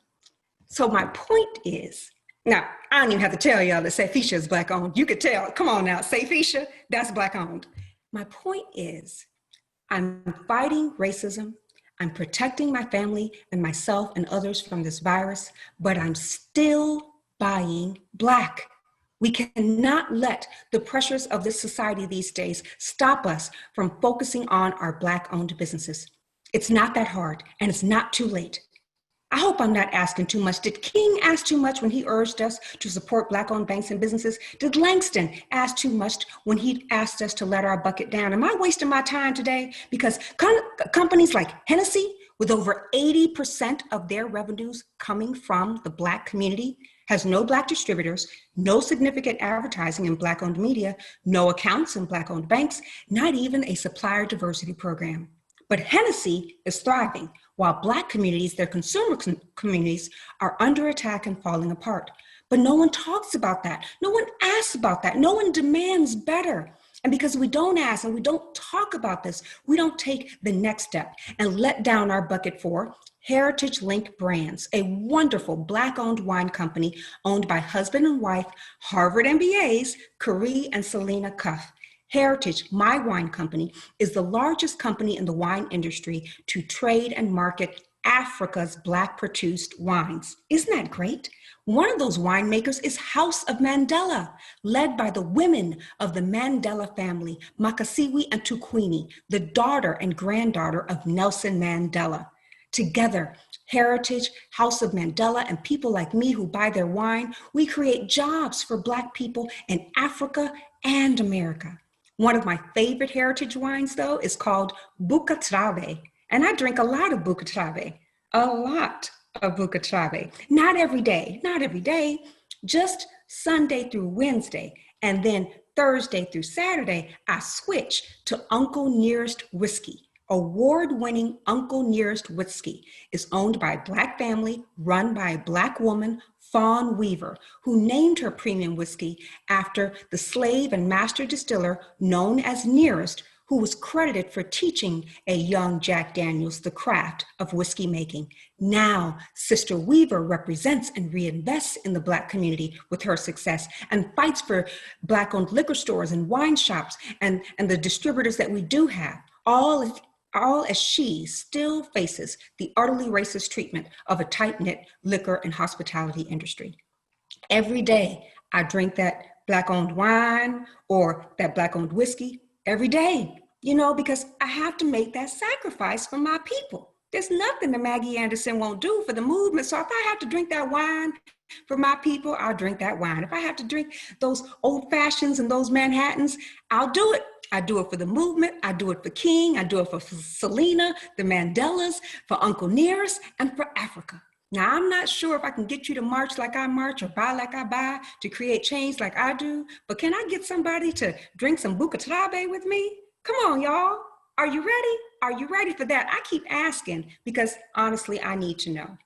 So my point is, now, I don't even have to tell y'all that Safisha is Black owned. You could tell, come on now, Safisha, that's Black owned. My point is, I'm fighting racism, I'm protecting my family and myself and others from this virus, but I'm still buying Black. We cannot let the pressures of this society these days stop us from focusing on our Black owned businesses. It's not that hard, and it's not too late. I hope I'm not asking too much. Did King ask too much when he urged us to support Black-owned banks and businesses? Did Langston ask too much when he asked us to let our bucket down? Am I wasting my time today? Because companies like Hennessy, with over 80% of their revenues coming from the Black community, has no Black distributors, no significant advertising in Black-owned media, no accounts in Black-owned banks, not even a supplier diversity program. But Hennessy is thriving, while Black communities, their consumer communities, are under attack and falling apart. But no one talks about that. No one asks about that. No one demands better. And because we don't ask and we don't talk about this, we don't take the next step and let down our bucket for Heritage Link Brands, a wonderful Black-owned wine company owned by husband and wife, Harvard MBAs, Carrie and Selena Cuff. Heritage, my wine company, is the largest company in the wine industry to trade and market Africa's Black-produced wines. Isn't that great? One of those winemakers is House of Mandela, led by the women of the Mandela family, Makasiwi and Tukwini, the daughter and granddaughter of Nelson Mandela. Together, Heritage, House of Mandela, and people like me who buy their wine, we create jobs for Black people in Africa and America. One of my favorite heritage wines, though, is called Bucatrave. And I drink a lot of Bucatrave, Not every day, just Sunday through Wednesday. And then Thursday through Saturday, I switch to Uncle Nearest Whiskey. Award-winning Uncle Nearest Whiskey is owned by a Black family, run by a Black woman, Fawn Weaver, who named her premium whiskey after the slave and master distiller known as Nearest, who was credited for teaching a young Jack Daniels the craft of whiskey making. Now, Sister Weaver represents and reinvests in the Black community with her success and fights for Black-owned liquor stores and wine shops and the distributors that we do have, all as she still faces the utterly racist treatment of a tight-knit liquor and hospitality industry. Every day, I drink that Black-owned wine or that Black-owned whiskey every day, because I have to make that sacrifice for my people. There's nothing that Maggie Anderson won't do for the movement. So if I have to drink that wine for my people, I'll drink that wine. If I have to drink those old fashions and those Manhattans, I'll do it. I do it for the movement. I do it for King. I do it for Selena, the Mandelas, for Uncle Nearest, and for Africa. Now, I'm not sure if I can get you to march like I march or buy like I buy to create change like I do, but can I get somebody to drink some Bukatabe with me? Come on, y'all. Are you ready? Are you ready for that? I keep asking because honestly, I need to know.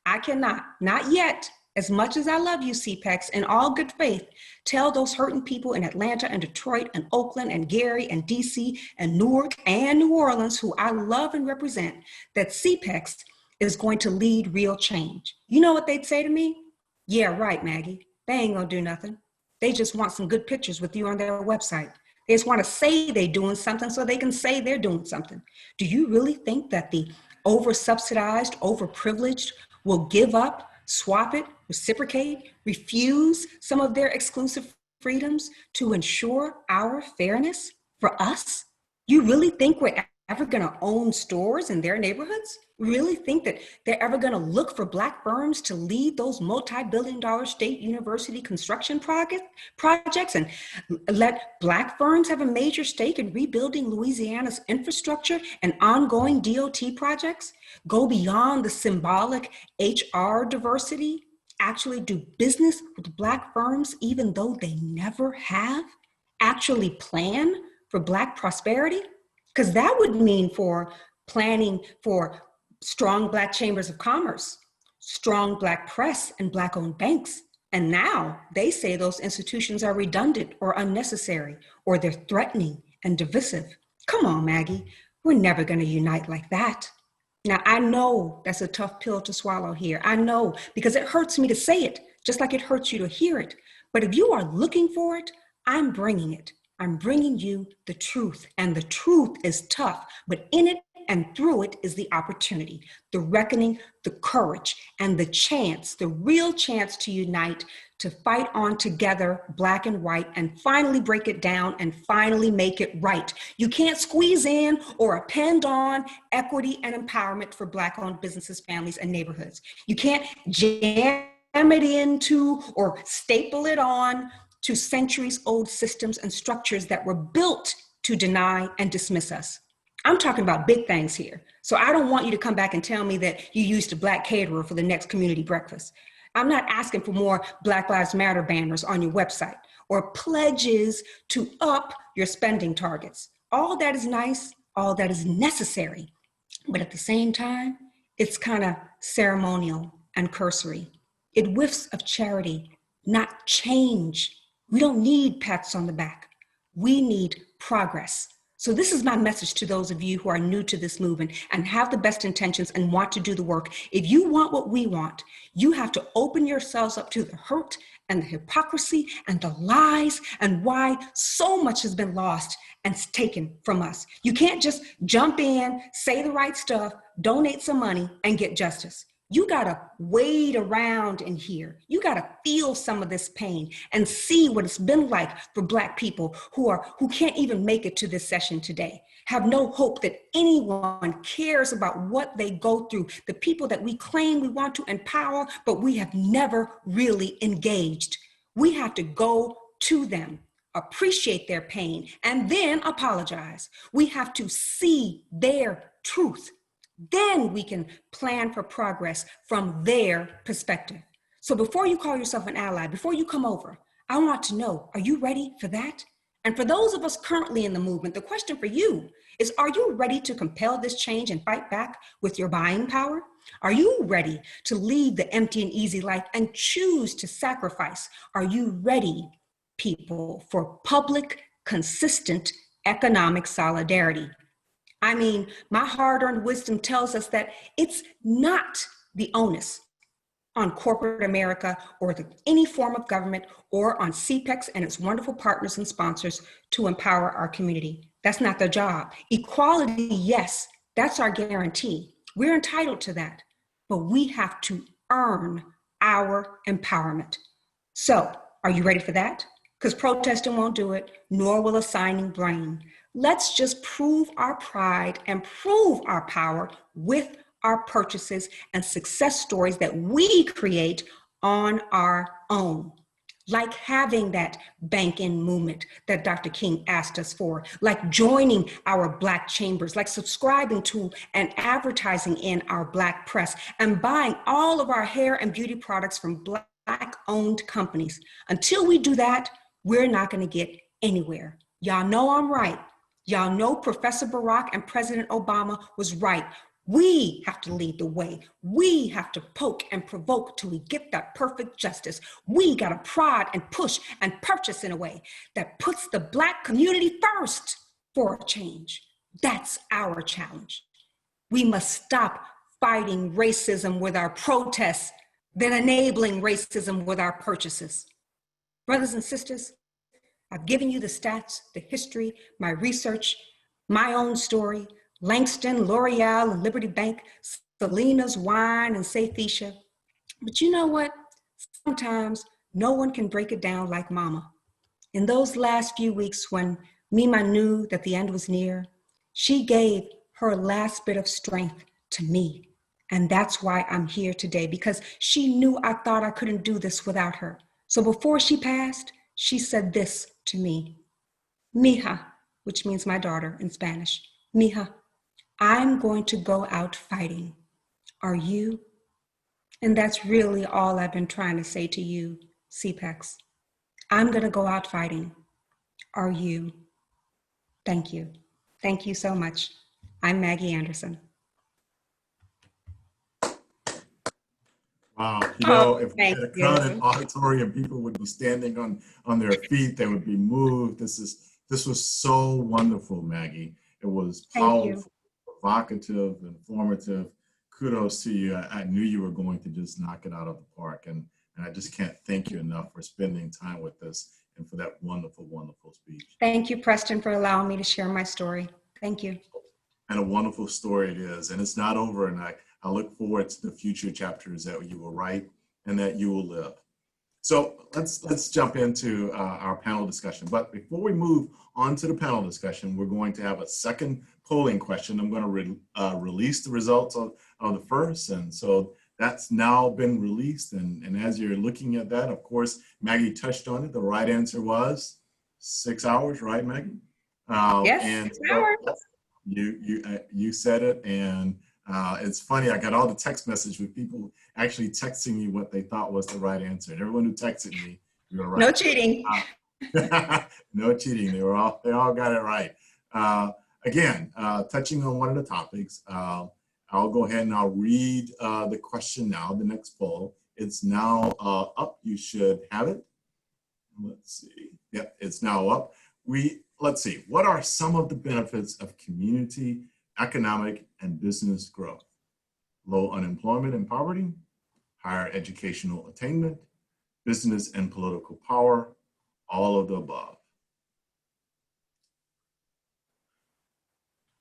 I cannot, not yet, as much as I love you, CPEX, in all good faith, tell those hurting people in Atlanta and Detroit and Oakland and Gary and DC and Newark and New Orleans, who I love and represent, that CPEX is going to lead real change. You know what they'd say to me? Yeah, right, Maggie. They ain't gonna do nothing. They just want some good pictures with you on their website. They just want to say they're doing something so they can say they're doing something. Do you really think that the over-subsidized, over-privileged will give up, swap it, reciprocate, refuse some of their exclusive freedoms to ensure our fairness for us? You really think we're ever going to own stores in their neighborhoods? Really think that they're ever going to look for Black firms to lead those multi-billion-dollar state university construction projects and let Black firms have a major stake in rebuilding Louisiana's infrastructure and ongoing DOT projects? Go beyond the symbolic HR diversity? Actually do business with Black firms even though they never have? Actually plan for Black prosperity? Because that would mean for planning for strong Black chambers of commerce, strong Black press and Black-owned banks. And now they say those institutions are redundant or unnecessary, or they're threatening and divisive. Come on, Maggie, we're never gonna unite like that. Now, I know that's a tough pill to swallow here. I know, because it hurts me to say it, just like it hurts you to hear it. But if you are looking for it, I'm bringing it. I'm bringing you the truth, and the truth is tough, but in it and through it is the opportunity, the reckoning, the courage, and the chance, the real chance to unite, to fight on together, Black and white, and finally break it down and finally make it right. You can't squeeze in or append on equity and empowerment for Black-owned businesses, families, and neighborhoods. You can't jam it into or staple it on to centuries-old systems and structures that were built to deny and dismiss us. I'm talking about big things here. So I don't want you to come back and tell me that you used a Black caterer for the next community breakfast. I'm not asking for more Black Lives Matter banners on your website or pledges to up your spending targets. All that is nice, all that is necessary. But at the same time, it's kind of ceremonial and cursory. It whiffs of charity, not change. We don't need pats on the back. We need progress. So this is my message to those of you who are new to this movement and have the best intentions and want to do the work. If you want what we want, you have to open yourselves up to the hurt and the hypocrisy and the lies and why so much has been lost and taken from us. You can't just jump in, say the right stuff, donate some money, and get justice. You gotta wade around in here. You gotta feel some of this pain and see what it's been like for Black people who can't even make it to this session today, have no hope that anyone cares about what they go through, the people that we claim we want to empower, but we have never really engaged. We have to go to them, appreciate their pain, and then apologize. We have to see their truth. Then we can plan for progress from their perspective. So before you call yourself an ally, before you come over, I want to know, are you ready for that? And for those of us currently in the movement, the question for you is, are you ready to compel this change and fight back with your buying power? Are you ready to lead the empty and easy life and choose to sacrifice? Are you ready, people, for public, consistent economic solidarity. I mean, my hard-earned wisdom tells us that it's not the onus on corporate America or any form of government or on CPEX and its wonderful partners and sponsors to empower our community. That's not their job. Equality, yes, that's our guarantee. We're entitled to that, but we have to earn our empowerment. So, are you ready for that? Because protesting won't do it, nor will assigning blame. Let's just prove our pride and prove our power with our purchases and success stories that we create on our own. Like having that bank-in movement that Dr. King asked us for, like joining our Black chambers, like subscribing to and advertising in our Black press, and buying all of our hair and beauty products from Black-owned companies. Until we do that, we're not going to get anywhere. Y'all know I'm right. Y'all know Professor Barack and President Obama was right. We have to lead the way. We have to poke and provoke till we get that perfect justice. We got to prod and push and purchase in a way that puts the Black community first for a change. That's our challenge. We must stop fighting racism with our protests, then enabling racism with our purchases. Brothers and sisters, I've given you the stats, the history, my research, my own story, Langston, L'Oreal, and Liberty Bank, Selena's Wine, and Sayfisha. But you know what? Sometimes no one can break it down like Mama. In those last few weeks when Mima knew that the end was near, she gave her last bit of strength to me. And that's why I'm here today, because she knew I thought I couldn't do this without her. So before she passed, she said this to me, Mija, which means my daughter in Spanish, Mija, I'm going to go out fighting. Are you? And that's really all I've been trying to say to you, CPEX. I'm going to go out fighting. Are you? Thank you. Thank you so much. I'm Maggie Anderson. Wow, you know, if we thank had a you. crowded auditorium, people would be standing on their feet, they would be moved. This was so wonderful, Maggie. It was powerful, provocative, informative. Kudos to you. I knew you were going to just knock it out of the park, and I just can't thank you enough for spending time with us and for that wonderful, wonderful speech. Thank you, Preston, for allowing me to share my story. Thank you. And a wonderful story it is, and it's not over, and I look forward to the future chapters that you will write and that you will live. So let's jump into our panel discussion. But before we move on to the panel discussion, we're going to have a second polling question. I'm going to release the results of the first, and so that's now been released. And as you're looking at that, of course, Maggie touched on it. The right answer was 6 hours, right, Maggie? Yes, and 6 hours. You said it, and it's funny, I got all the text message with people actually texting me what they thought was the right answer. And everyone who texted me, you were right. No cheating. No cheating. They all got it right. Again, touching on one of the topics, I'll go ahead and I'll read the question now, the next poll. It's now up. You should have it. Let's see. Yep, it's now up. Let's see. What are some of the benefits of community, economic, and business growth? Low unemployment and poverty, higher educational attainment, business and political power, all of the above.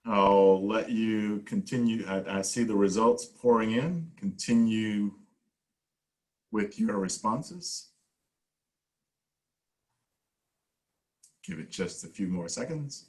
I'll let you continue. I see the results pouring in. Continue with your responses. Give it just a few more seconds.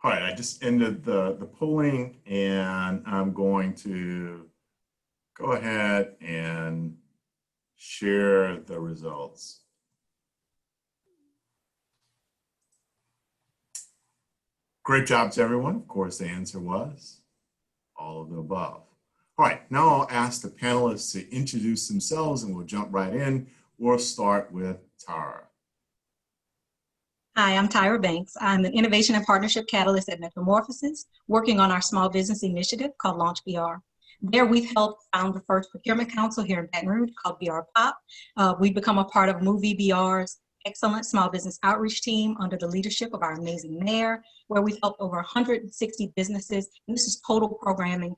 All right, I just ended the polling, and I'm going to go ahead and share the results. Great job to everyone. Of course, the answer was all of the above. All right, now I'll ask the panelists to introduce themselves and we'll jump right in. We'll start with Tara. Hi, I'm Tyra Banks. I'm an innovation and partnership catalyst at Metamorphosis, working on our small business initiative called Launch BR. There, we've helped found the first procurement council here in Baton Rouge called BR Pop. We've become a part of Movie BR's excellent small business outreach team under the leadership of our amazing mayor, where we've helped over 160 businesses, and this is total programming,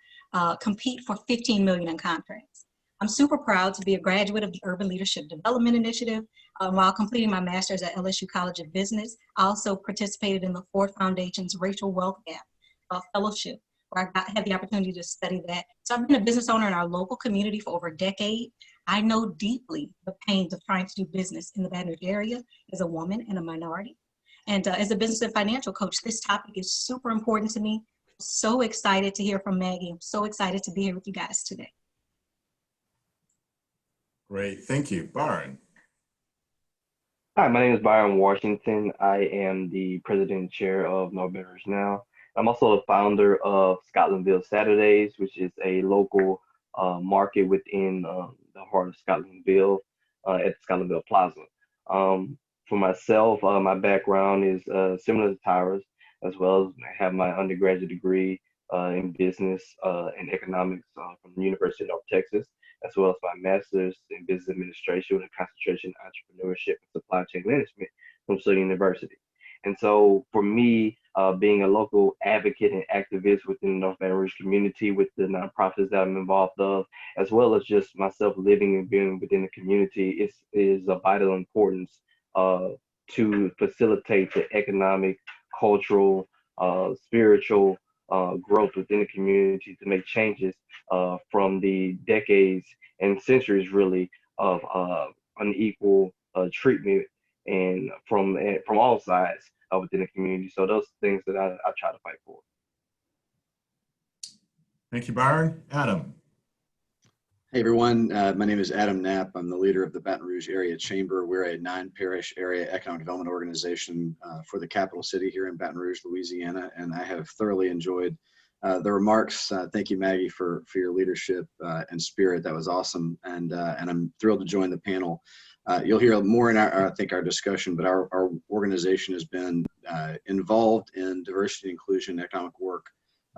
compete for $15 million in contracts. I'm super proud to be a graduate of the Urban Leadership Development Initiative. While completing my master's at LSU College of Business, I also participated in the Ford Foundation's Racial Wealth Gap Fellowship, where I had the opportunity to study that. So I've been a business owner in our local community for over a decade. I know deeply the pains of trying to do business in the Baton Rouge area as a woman and a minority. And as a business and financial coach, this topic is super important to me. I'm so excited to hear from Maggie. I'm so excited to be here with you guys today. Great, thank you. Byron. Hi, my name is Byron Washington. I am the president and chair of North Baton Rouge now. I'm also the founder of Scotlandville Saturdays, which is a local market within the heart of Scotlandville at Scotlandville Plaza. For myself, my background is similar to Tyra's, as well as I have my undergraduate degree in business and economics from the University of North Texas, as well as my master's in business administration with a concentration in entrepreneurship and supply chain management from City University. And so for me, being a local advocate and activist within the North Baton Rouge community with the nonprofits that I'm involved of, as well as just myself living and being within the community, is of vital importance to facilitate the economic, cultural, spiritual growth within the community to make changes from the decades and centuries really of unequal treatment and from all sides within the community. So those things that I try to fight for. Thank you, Byron. Adam. Hey everyone, my name is Adam Knapp. I'm the leader of the Baton Rouge Area Chamber. We're a 9-parish area economic development organization for the capital city here in Baton Rouge, Louisiana, and I have thoroughly enjoyed the remarks. Thank you, Maggie, for your leadership and spirit. That was awesome, and I'm thrilled to join the panel. You'll hear more in our discussion, but our organization has been involved in diversity and inclusion economic work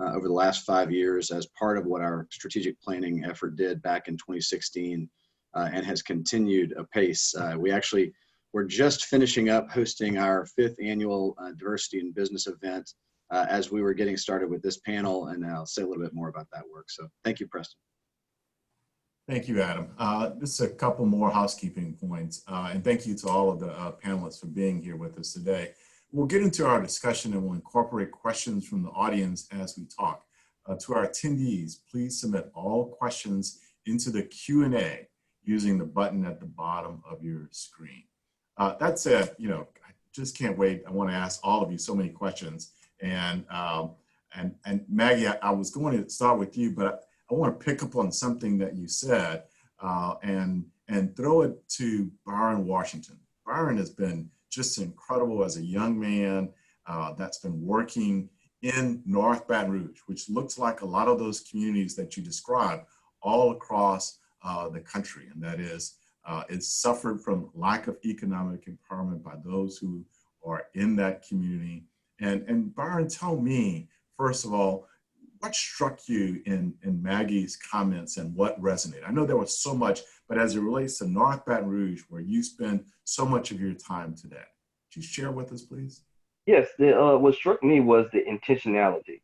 over the last 5 years as part of what our strategic planning effort did back in 2016 and has continued apace. We're just finishing up hosting our 5th annual diversity in business event as we were getting started with this panel, and I'll say a little bit more about that work. So thank you, Preston. Thank you, Adam. Just a couple more housekeeping points, and thank you to all of the panelists for being here with us today. We'll get into our discussion and we'll incorporate questions from the audience as we talk. To our attendees, please submit all questions into the Q&A using the button at the bottom of your screen. That said, I just can't wait. I want to ask all of you so many questions. And Maggie, I was going to start with you, but I want to pick up on something that you said and throw it to Byron Washington. Byron has been just incredible as a young man that's been working in North Baton Rouge, which looks like a lot of those communities that you described all across the country. And that is, it's suffered from lack of economic empowerment by those who are in that community. And Byron, tell me, first of all, what struck you in Maggie's comments and what resonated? I know there was so much, but as it relates to North Baton Rouge, where you spend so much of your time today, could you share with us, please? Yes, what struck me was the intentionality,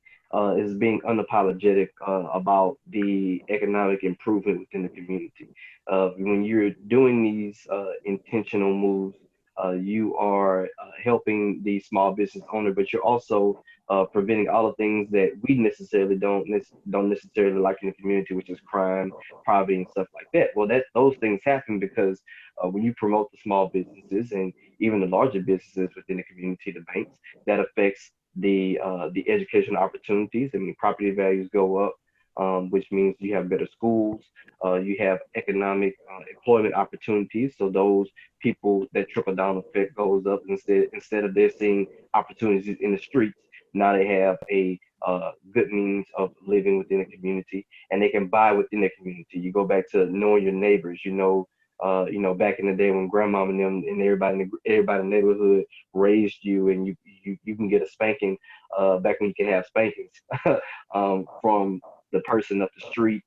is being unapologetic about the economic improvement within the community. When you're doing these intentional moves, you are helping the small business owner, but you're also preventing all the things that we necessarily don't necessarily like in the community, which is crime, poverty, and stuff like that. Well, those things happen because when you promote the small businesses and even the larger businesses within the community, the banks, that affects the educational opportunities. I mean, property values go up, which means you have better schools, you have economic employment opportunities. So those people, that trickle down effect goes up. Instead of there seeing opportunities in the streets, Now they have a good means of living within a community, and they can buy within their community. You go back to knowing your neighbors. You know, back in the day when grandmama and them and everybody in the neighborhood raised you, and you can get a spanking. Back when you can have spankings from the person up the street,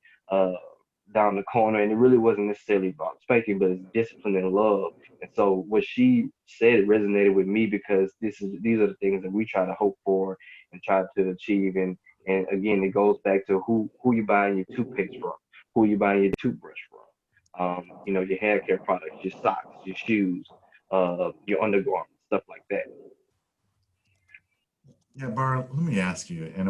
down the corner, and it really wasn't necessarily about spanking, but it's discipline and love. And so what she said resonated with me, because these are the things that we try to hope for and try to achieve. And again, it goes back to who you buying your toothpaste from, who you buying your toothbrush from, you know, your hair care products, your socks, your shoes, your undergarments, stuff like that. Yeah, Byron, let me ask you, and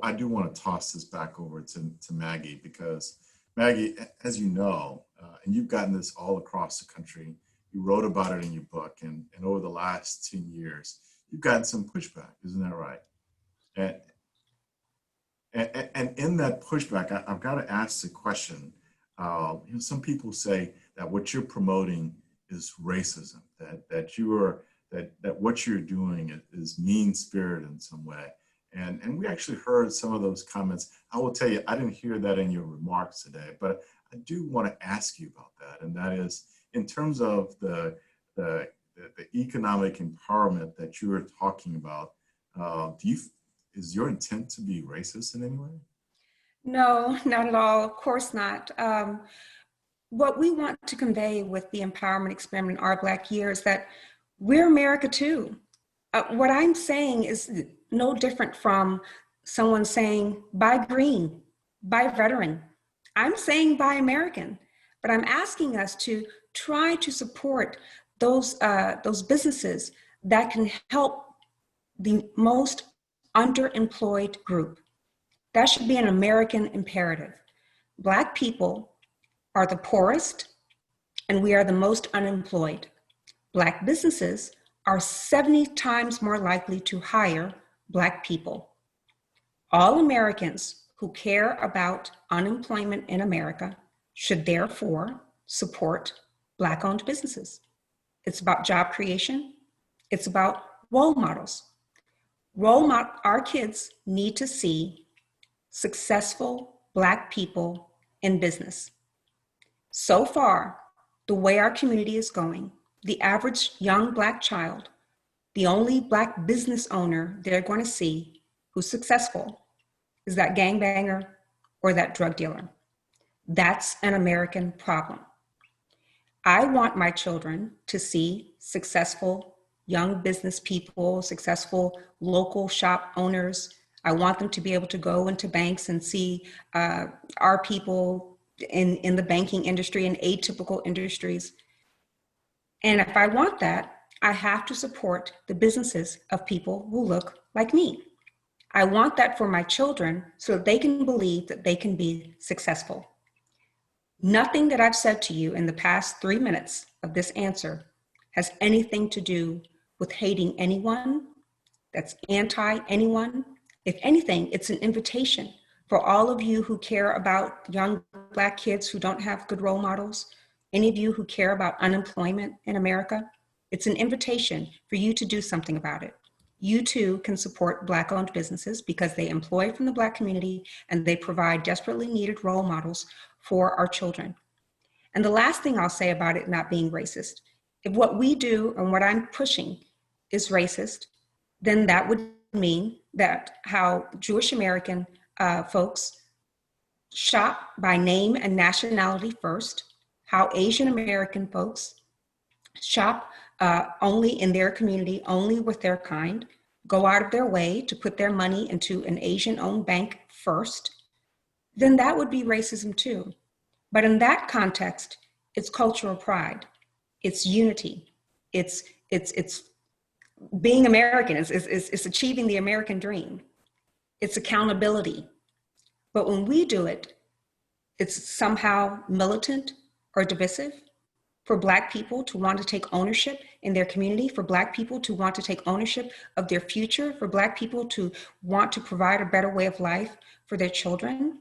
I do want to toss this back over to Maggie, because Maggie, as you know, and you've gotten this all across the country, you wrote about it in your book, and over the last 10 years, you've gotten some pushback, isn't that right? And in that pushback, I've got to ask the question, you know, some people say that what you're promoting is racism, that what you're doing is mean-spirited in some way. And we actually heard some of those comments. I will tell you, I didn't hear that in your remarks today, but I do want to ask you about that. And that is, in terms of the economic empowerment that you were talking about, is your intent to be racist in any way? No, not at all. Of course not. What we want to convey with the empowerment experiment in Our Black Year is that we're America too. What I'm saying is no different from someone saying, buy green, buy veteran. I'm saying buy American, but I'm asking us to try to support those businesses that can help the most underemployed group. That should be an American imperative. Black people are the poorest, and we are the most unemployed. Black businesses are 70 times more likely to hire Black people. All Americans who care about unemployment in America should therefore support Black-owned businesses. It's about job creation. It's about role models. Our kids need to see successful Black people in business. So far, the way our community is going, the average young Black child, the only Black business owner they're going to see who's successful is that gangbanger or that drug dealer. That's an American problem. I want my children to see successful young business people, successful local shop owners. I want them to be able to go into banks and see our people in the banking industry and atypical industries. And if I want that, I have to support the businesses of people who look like me. I want that for my children so that they can believe that they can be successful. Nothing that I've said to you in the past 3 minutes of this answer has anything to do with hating anyone, that's anti anyone. If anything, it's an invitation for all of you who care about young Black kids who don't have good role models, any of you who care about unemployment in America. It's an invitation for you to do something about it. You too can support Black-owned businesses because they employ from the Black community and they provide desperately needed role models for our children. And the last thing I'll say about it not being racist, if what we do and what I'm pushing is racist, then that would mean that how Jewish American folks shop by name and nationality first, how Asian American folks shop only in their community, only with their kind, go out of their way to put their money into an Asian-owned bank first, then that would be racism too. But in that context, it's cultural pride, it's unity, it's being American, it's achieving the American dream, it's accountability. But when we do it, it's somehow militant or divisive. For Black people to want to take ownership in their community, for Black people to want to take ownership of their future, for Black people to want to provide a better way of life for their children.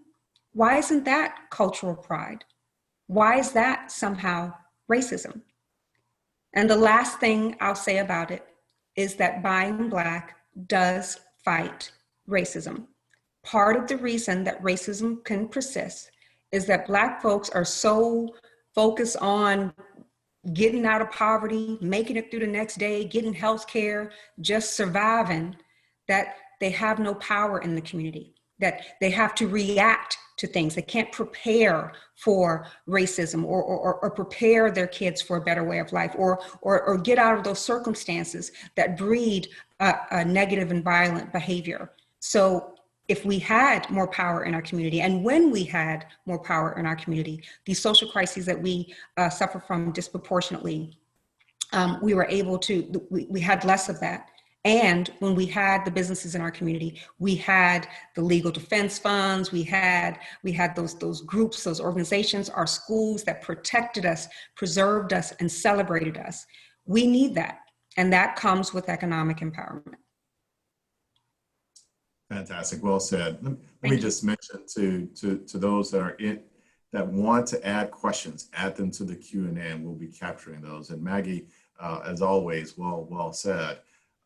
Why isn't that cultural pride? Why is that somehow racism? And the last thing I'll say about it is that buying Black does fight racism. Part of the reason that racism can persist is that Black folks are so focused on getting out of poverty, making it through the next day, getting health care, just surviving, that they have no power in the community, that they have to react to things. They can't prepare for racism or prepare their kids for a better way of life or get out of those circumstances that breed a negative and violent behavior. So if we had more power in our community, and when we had more power in our community, these social crises that we suffer from disproportionately, we were able to, we had less of that. And when we had the businesses in our community, we had the legal defense funds, we had those groups, those organizations, our schools that protected us, preserved us, and celebrated us. We need that. And that comes with economic empowerment. Fantastic, well said. Let me just mention to those that are that want to add questions, add them to the Q&A, and we'll be capturing those. And Maggie, as always, well said.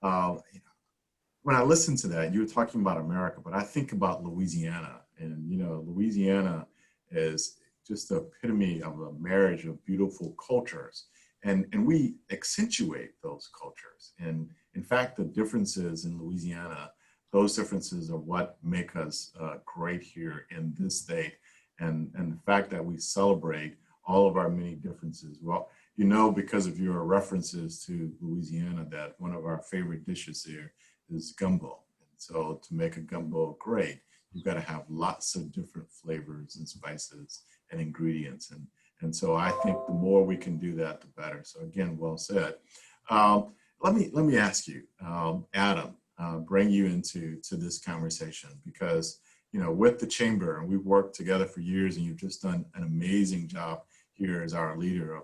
When I listen to that, you were talking about America, but I think about Louisiana, and Louisiana is just the epitome of a marriage of beautiful cultures, and we accentuate those cultures. And in fact, the differences in Louisiana, those differences are what make us great here in this state, and the fact that we celebrate all of our many differences. Well, because of your references to Louisiana, that one of our favorite dishes here is gumbo. And so to make a gumbo great, you've got to have lots of different flavors and spices and ingredients. And so I think the more we can do that, the better. So again, well said. Let me ask you, Adam, bring you into this conversation, because with the chamber, and we've worked together for years, and you've just done an amazing job here as our leader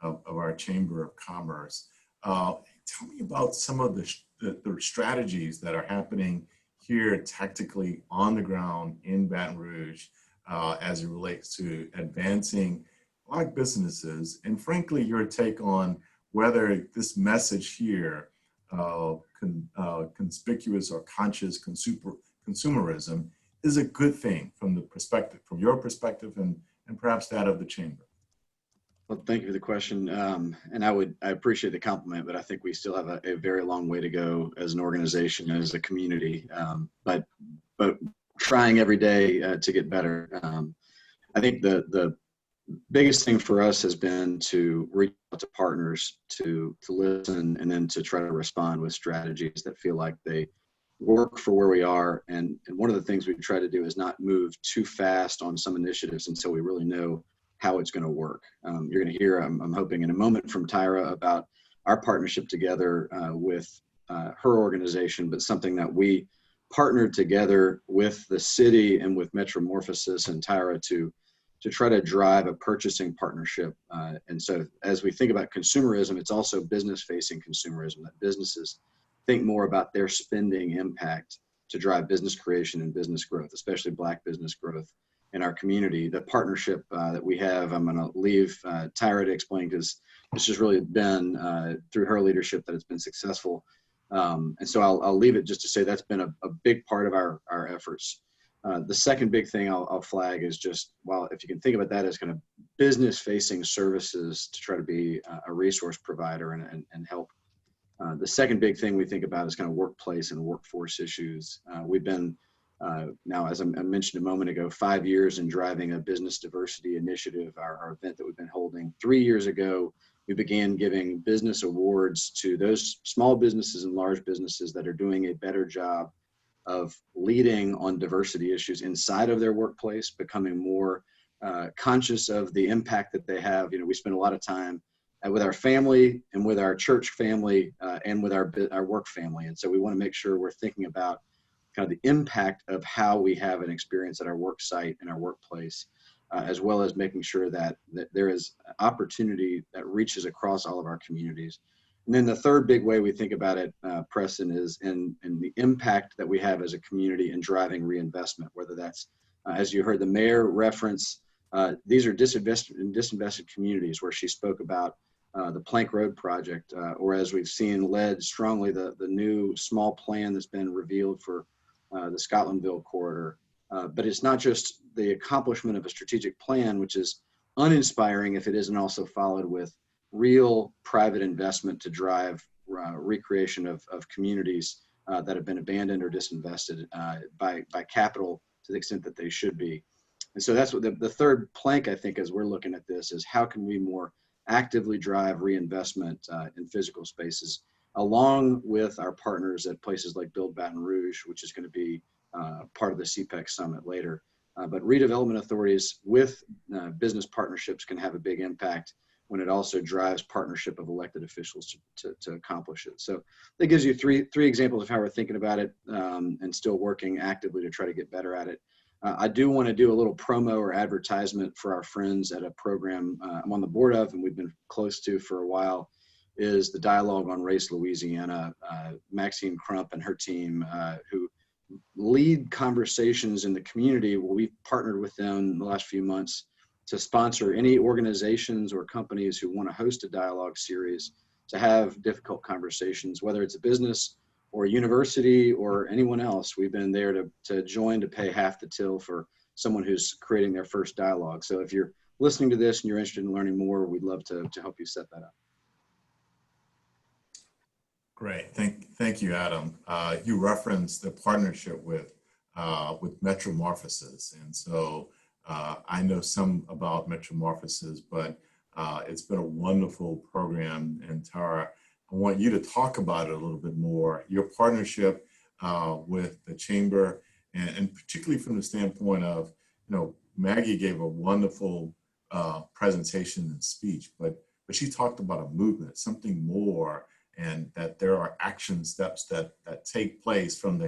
of our Chamber of Commerce. Tell me about some of the strategies that are happening here tactically on the ground in Baton Rouge as it relates to advancing Black businesses, and frankly, your take on whether this message here, conspicuous or conscious consumerism, is a good thing from your perspective, and perhaps that of the Chamber. Well, thank you for the question. And I appreciate the compliment, but I think we still have a very long way to go as an organization, as a community, but trying every day to get better. I think the biggest thing for us has been to reach out to partners, to listen, and then to try to respond with strategies that feel like they work for where we are. And one of the things we try to do is not move too fast on some initiatives until we really know how it's going to work. You're going to hear, I'm hoping in a moment, from Tyra about our partnership together with her organization, but something that we partnered together with the city and with Metromorphosis and Tyra to try to drive a purchasing partnership. And so as we think about consumerism, it's also business-facing consumerism, that businesses think more about their spending impact to drive business creation and business growth, especially Black business growth in our community. The partnership that we have, I'm going to leave Tyra to explain, because it's just really been through her leadership that it's been successful. And so I'll leave it just to say that's been a big part of our efforts. The second big thing I'll flag is just, well, if you can think about that as kind of business-facing services to try to be a resource provider and help. The second big thing we think about is kind of workplace and workforce issues. We've been now, as I mentioned a moment ago, 5 years in driving a business diversity initiative, our event that we've been holding. 3 years ago, we began giving business awards to those small businesses and large businesses that are doing a better job of leading on diversity issues inside of their workplace, becoming more conscious of the impact that they have. We spend a lot of time with our family and with our church family and with our work family. And so we want to make sure we're thinking about kind of the impact of how we have an experience at our work site and our workplace, as well as making sure that there is opportunity that reaches across all of our communities. And then the third big way we think about it, Preston, is in the impact that we have as a community in driving reinvestment, whether that's, as you heard the mayor reference, these are disinvested communities where she spoke about the Plank Road project, or as we've seen led strongly, the new small plan that's been revealed for the Scotlandville corridor. But it's not just the accomplishment of a strategic plan, which is uninspiring if it isn't also followed with real private investment to drive recreation of communities that have been abandoned or disinvested by capital to the extent that they should be. And so that's what the third plank, I think, as we're looking at this, is how can we more actively drive reinvestment in physical spaces, along with our partners at places like Build Baton Rouge, which is going to be part of the CPEC summit later. But redevelopment authorities with business partnerships can have a big impact when it also drives partnership of elected officials to accomplish it. So that gives you three examples of how we're thinking about it and still working actively to try to get better at it. I do want to do a little promo or advertisement for our friends at a program I'm on the board of and we've been close to for a while, is the Dialogue on Race Louisiana. Maxine Crump and her team who lead conversations in the community. Well, we've partnered with them in the last few months to sponsor any organizations or companies who want to host a dialogue series to have difficult conversations, whether it's a business or a university or anyone else. We've been there to join to pay half the till for someone who's creating their first dialogue. So if you're listening to this and you're interested in learning more, we'd love to help you set that up. Great, thank you, Adam. You referenced the partnership with Metromorphosis, and so I know some about Metromorphosis, but it's been a wonderful program. And Tyra, I want you to talk about it a little bit more. Your partnership with the Chamber, and particularly from the standpoint of, Maggie gave a wonderful presentation and speech, but she talked about a movement, something more, and that there are action steps that take place from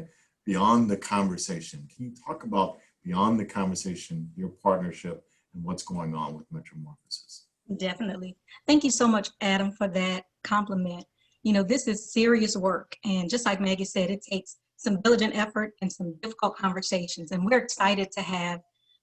beyond the conversation. Can you talk about beyond the conversation, your partnership, and what's going on with Metromorphosis? Definitely. Thank you so much, Adam, for that compliment. This is serious work. And just like Maggie said, it takes some diligent effort and some difficult conversations. And we're excited to have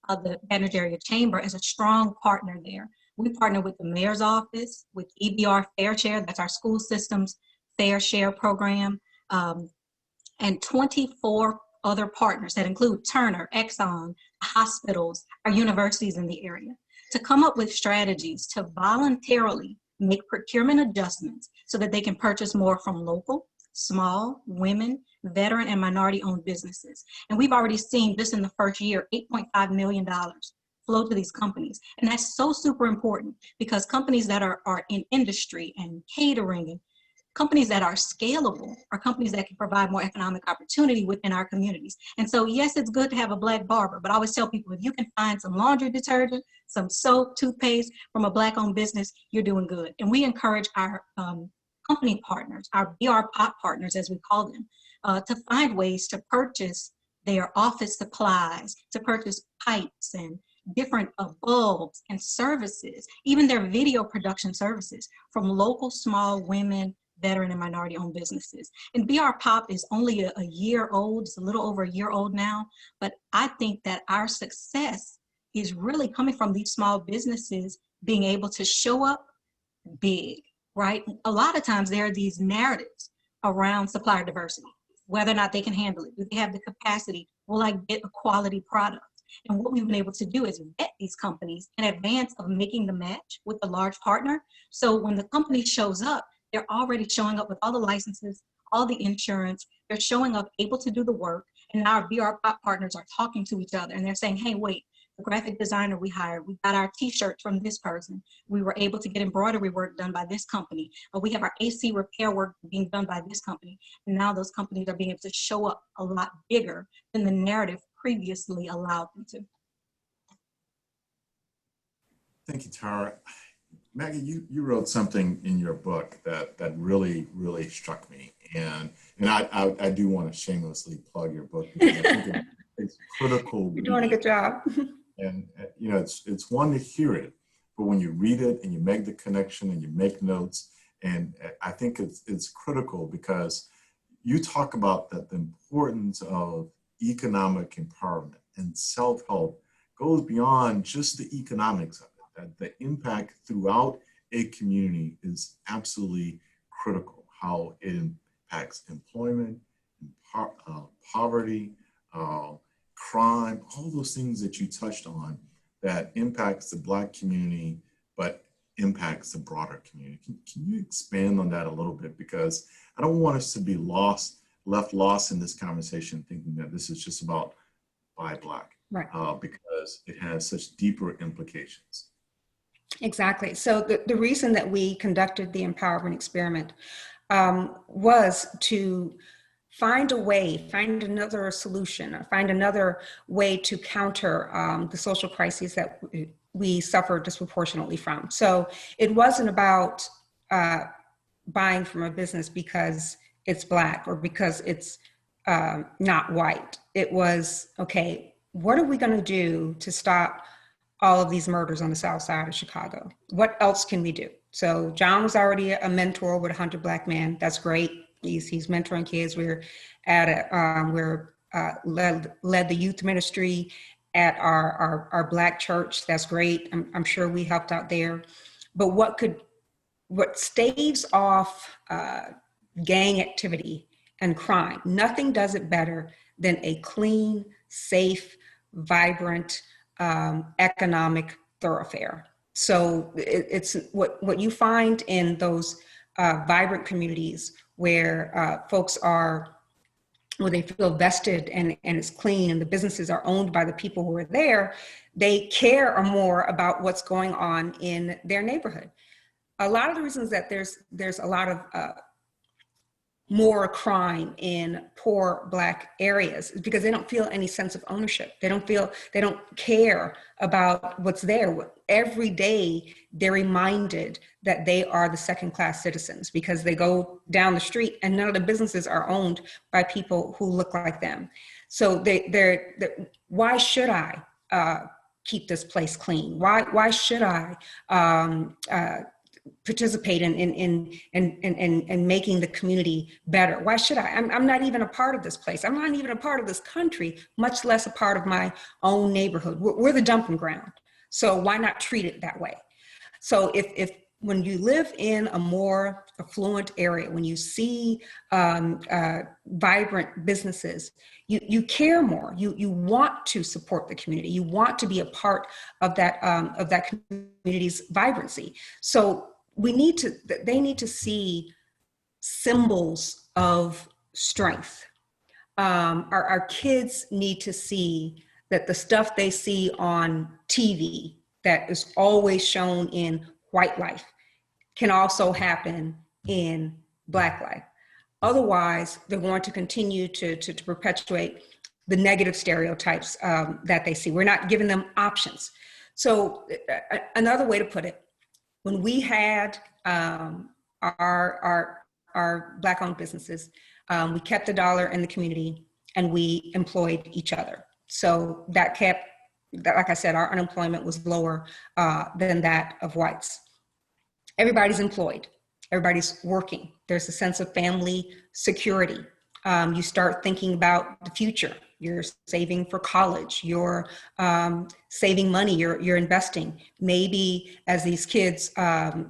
the Baton Rouge Area Chamber as a strong partner there. We partner with the Mayor's Office, with EBR Fair Share, that's our school system's Fair Share program, and 24 other partners that include Turner, Exxon, hospitals, our universities in the area, to come up with strategies to voluntarily make procurement adjustments so that they can purchase more from local, small, women, veteran, and minority-owned businesses. And we've already seen this in the first year, $8.5 million flow to these companies. And that's so super important because companies that are in industry and catering and companies that are scalable are companies that can provide more economic opportunity within our communities. And so, yes, it's good to have a Black barber, but I always tell people, if you can find some laundry detergent, some soap, toothpaste from a Black-owned business, you're doing good. And we encourage our company partners, our BR Pop partners, as we call them, to find ways to purchase their office supplies, to purchase pipes and different bulbs and services, even their video production services from local small women, veteran, and minority-owned businesses. And BR Pop is only a year old. It's a little over a year old now, but I think that our success is really coming from these small businesses being able to show up big, right? A lot of times there are these narratives around supplier diversity, whether or not they can handle it. Do they have the capacity? Will I get a quality product? And what we've been able to do is vet these companies in advance of making the match with a large partner. So when the company shows up, they're already showing up with all the licenses, all the insurance. They're showing up able to do the work. And now our BR Pop partners are talking to each other and they're saying, hey, wait, the graphic designer we hired, we got our t-shirts from this person. We were able to get embroidery work done by this company. Or we have our AC repair work being done by this company. And now those companies are being able to show up a lot bigger than the narrative previously allowed them to. Thank you, Tyra. Maggie, you wrote something in your book that really struck me, and I do want to shamelessly plug your book because I think it's critical. You're doing a good job. And it's one to hear it, but when you read it and you make the connection and you make notes, and I think it's critical because you talk about that the importance of economic empowerment and self-help goes beyond just the economics of it, that the impact throughout a community is absolutely critical. How it impacts employment, poverty, crime, all those things that you touched on that impacts the Black community, but impacts the broader community. Can you expand on that a little bit? Because I don't want us to be left lost in this conversation thinking that this is just about Buy Black, Right. Because it has such deeper implications. Exactly. So the reason that we conducted the empowerment experiment was to find a way, find another solution, or find another way to counter the social crises that we suffer disproportionately from. So it wasn't about buying from a business because it's Black or because it's not white. It was, okay, what are we going to do to stop all of these murders on the South Side of Chicago? What else can we do? So John was already a mentor with 100 Black men. That's great. He's mentoring kids. We're led the youth ministry at our Black church. That's great. I'm sure we helped out there. But what staves off gang activity and crime, nothing does it better than a clean, safe, vibrant, economic thoroughfare. So it's what you find in those vibrant communities where folks where they feel vested and it's clean and the businesses are owned by the people who are there, they care more about what's going on in their neighborhood. A lot of the reasons that there's a lot of more crime in poor Black areas is because they don't feel any sense of ownership. They don't care about what's there. Every day they're reminded that they are the second-class citizens because they go down the street and none of the businesses are owned by people who look like them. So why should I keep this place clean? Why should I participate in making the community better? Why should I? I'm not even a part of this place. I'm not even a part of this country, much less a part of my own neighborhood. We're the dumping ground. So why not treat it that way? So if when you live in a more affluent area, when you see vibrant businesses, you care more. You want to support the community. You want to be a part of that community's vibrancy. So they need to see symbols of strength. Our kids need to see that the stuff they see on TV that is always shown in white life can also happen in Black life. Otherwise, they're going to continue to perpetuate the negative stereotypes that they see. We're not giving them options. So another way to put it, when we had our Black-owned businesses, we kept the dollar in the community and we employed each other. So that kept, like I said, our unemployment was lower than that of whites. Everybody's employed, everybody's working. There's a sense of family security. You start thinking about the future. You're saving for college, you're saving money, you're investing. Maybe as these kids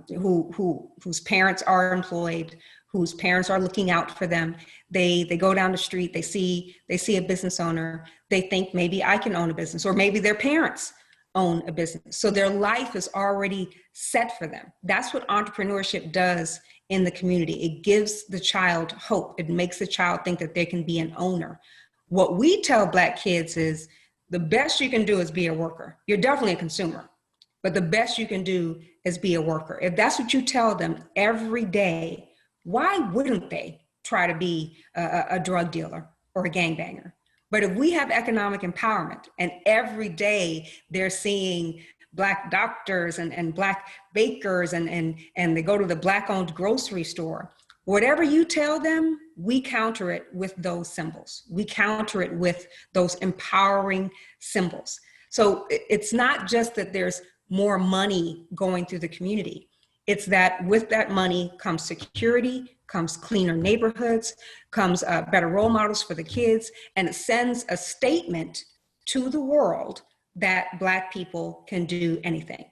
whose parents are employed, whose parents are looking out for them, they go down the street, they see a business owner, they think maybe I can own a business, or maybe their parents own a business. So their life is already set for them. That's what entrepreneurship does in the community. It gives the child hope. It makes the child think that they can be an owner. What we tell Black kids is the best you can do is be a worker. You're definitely a consumer, but the best you can do is be a worker. If that's what you tell them every day, why wouldn't they try to be a drug dealer or a gangbanger? But if we have economic empowerment and every day they're seeing Black doctors and Black bakers and they go to the Black-owned grocery store, whatever you tell them, we counter it with those symbols. We counter it with those empowering symbols. So it's not just that there's more money going through the community. It's that with that money comes security, comes cleaner neighborhoods, comes better role models for the kids, and it sends a statement to the world that Black people can do anything.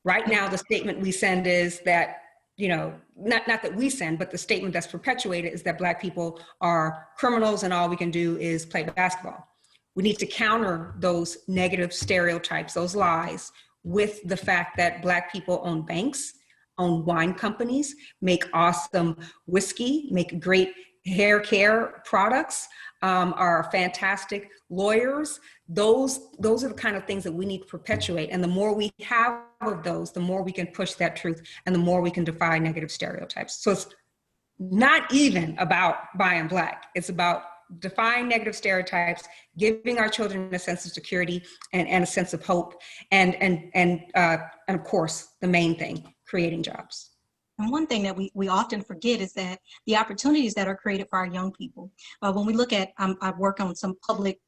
Right now, the statement we send is that, you know, not that we send, but the statement that's perpetuated is that Black people are criminals and all we can do is play basketball. We need to counter those negative stereotypes, those lies, with the fact that Black people own banks, own wine companies, make awesome whiskey, make great hair care products, are fantastic lawyers. Those are the kind of things that we need to perpetuate. And the more we have of those, the more we can push that truth and the more we can defy negative stereotypes. So it's not even about buying Black. It's about defying negative stereotypes, giving our children a sense of security and a sense of hope, and of course, the main thing, creating jobs. And one thing that we often forget is that the opportunities that are created for our young people. When we look at, I work on some public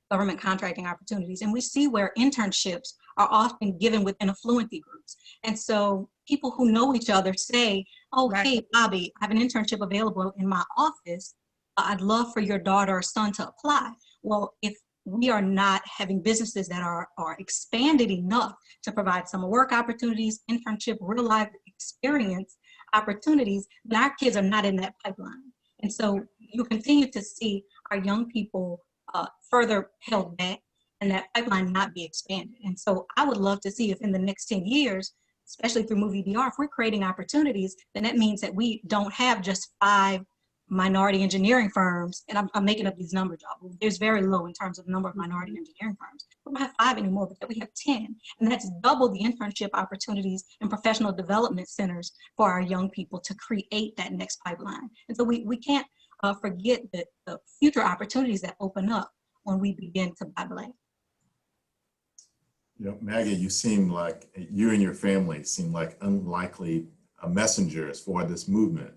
government contracting opportunities, and we see where internships are often given within affluency groups. And so people who know each other say, oh, Right. Hey, Bobby, I have an internship available in my office. I'd love for your daughter or son to apply. Well, if we are not having businesses that are expanded enough to provide summer work opportunities, internship, real life experience opportunities, then our kids are not in that pipeline. And so you continue to see our young people further held back and that pipeline not be expanded. And so I would love to see if in the next 10 years, especially through Movie BR, if we're creating opportunities, then that means that we don't have just 5 minority engineering firms, and I'm making up these numbers, there's very low in terms of number of minority engineering firms. We don't have 5 anymore, but that we have 10, and that's double the internship opportunities and professional development centers for our young people to create that next pipeline. And so we can't forget that the future opportunities that open up when we begin to buy Black. You know, Maggie, you seem like, you and your family seem like unlikely messengers for this movement.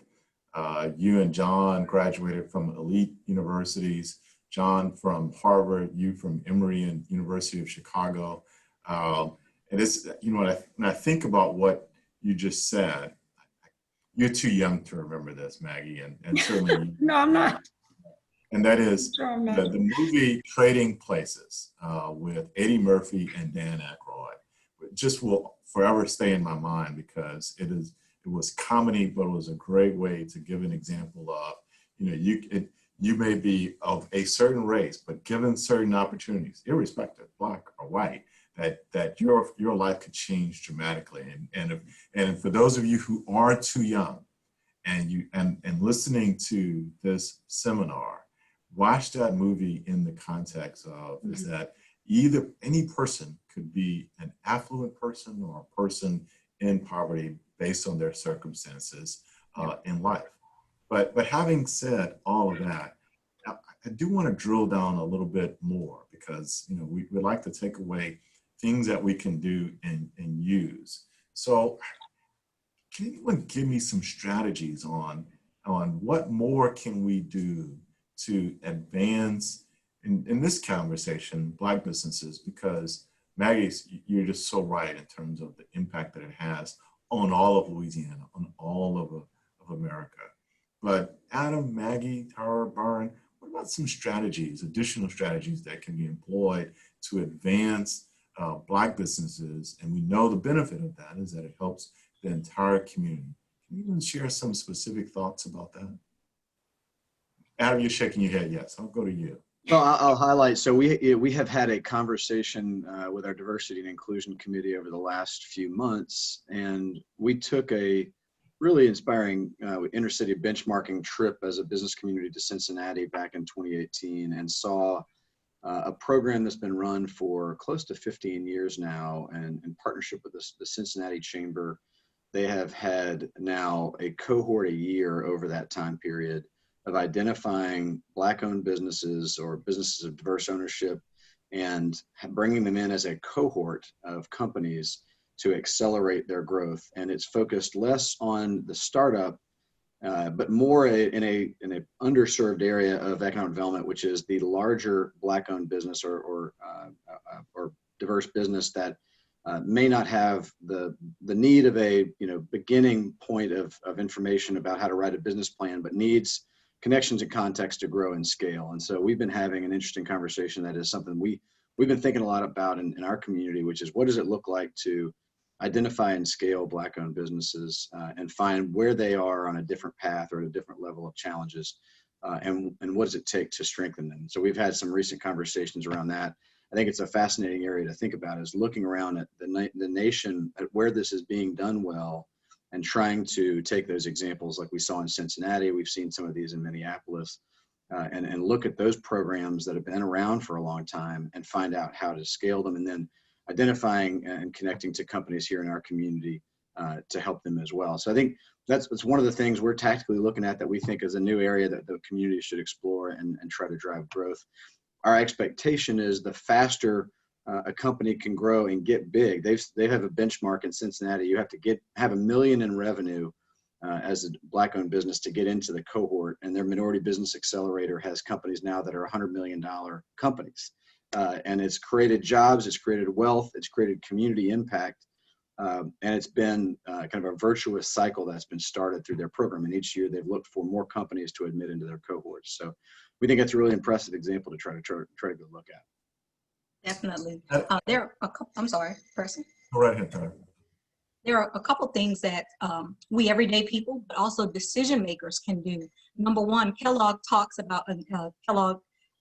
You and John graduated from elite universities, John from Harvard, you from Emory and University of Chicago. And it's, you know, when I think about what you just said, you're too young to remember this, Maggie, and certainly No, I'm not. And that is Sure, I'm not. the movie Trading Places with Eddie Murphy and Dan Aykroyd just will forever stay in my mind because it was comedy, but it was a great way to give an example of, you know, you may be of a certain race, but given certain opportunities, irrespective, Black or white, that your life could change dramatically. And for those of you who are too young and listening to this seminar, watch that movie in the context of is that either any person could be an affluent person or a person in poverty based on their circumstances in life. But having said all of that, I do want to drill down a little bit more because, you know, we would like to take away things that we can do and use. So can anyone give me some strategies on what more can we do to advance in this conversation, Black businesses, because Maggie, you're just so right in terms of the impact that it has on all of Louisiana, on all of America. But Adam, Maggie, Tyra, Byron, what about some strategies, additional strategies that can be employed to advance Black businesses? And we know the benefit of that is that it helps the entire community. Can you even share some specific thoughts about that? Adam, you're shaking your head, yes. I'll go to you. Well, I'll highlight. So we have had a conversation with our diversity and inclusion committee over the last few months, and we took a really inspiring intercity benchmarking trip as a business community to Cincinnati back in 2018 and saw a program that's been run for close to 15 years now, and in partnership with the Cincinnati Chamber. They have had now a cohort a year over that time period of identifying Black-owned businesses or businesses of diverse ownership and bringing them in as a cohort of companies to accelerate their growth. And it's focused less on the startup, but more in a underserved area of economic development, which is the larger Black-owned business or diverse business that may not have the need of a beginning point of information about how to write a business plan, but needs connections and context to grow and scale. And so we've been having an interesting conversation that is something we we've been thinking a lot about in our community, which is what does it look like to identify and scale Black-owned businesses and find where they are on a different path or at a different level of challenges, and what does it take to strengthen them. So we've had some recent conversations around that. I think it's a fascinating area to think about, is looking around at the nation, at where this is being done well, and trying to take those examples like we saw in Cincinnati. We've seen some of these in Minneapolis, and look at those programs that have been around for a long time and find out how to scale them, and then identifying and connecting to companies here in our community to help them as well. So I think that's one of the things we're tactically looking at that we think is a new area that the community should explore and try to drive growth. Our expectation is the faster a company can grow and get big. They have a benchmark in Cincinnati. You have to have $1 million in revenue as a Black-owned business to get into the cohort, and their Minority Business Accelerator has companies now that are $100 million companies. And it's created jobs, it's created wealth, it's created community impact, and it's been kind of a virtuous cycle that's been started through their program. And each year they've looked for more companies to admit into their cohorts. So we think it's a really impressive example to try to go look at. Definitely. There are a couple, I'm sorry, person. Go right ahead, Tyra. There are a couple things that we everyday people, but also decision makers can do. Number one, Kellogg talks about,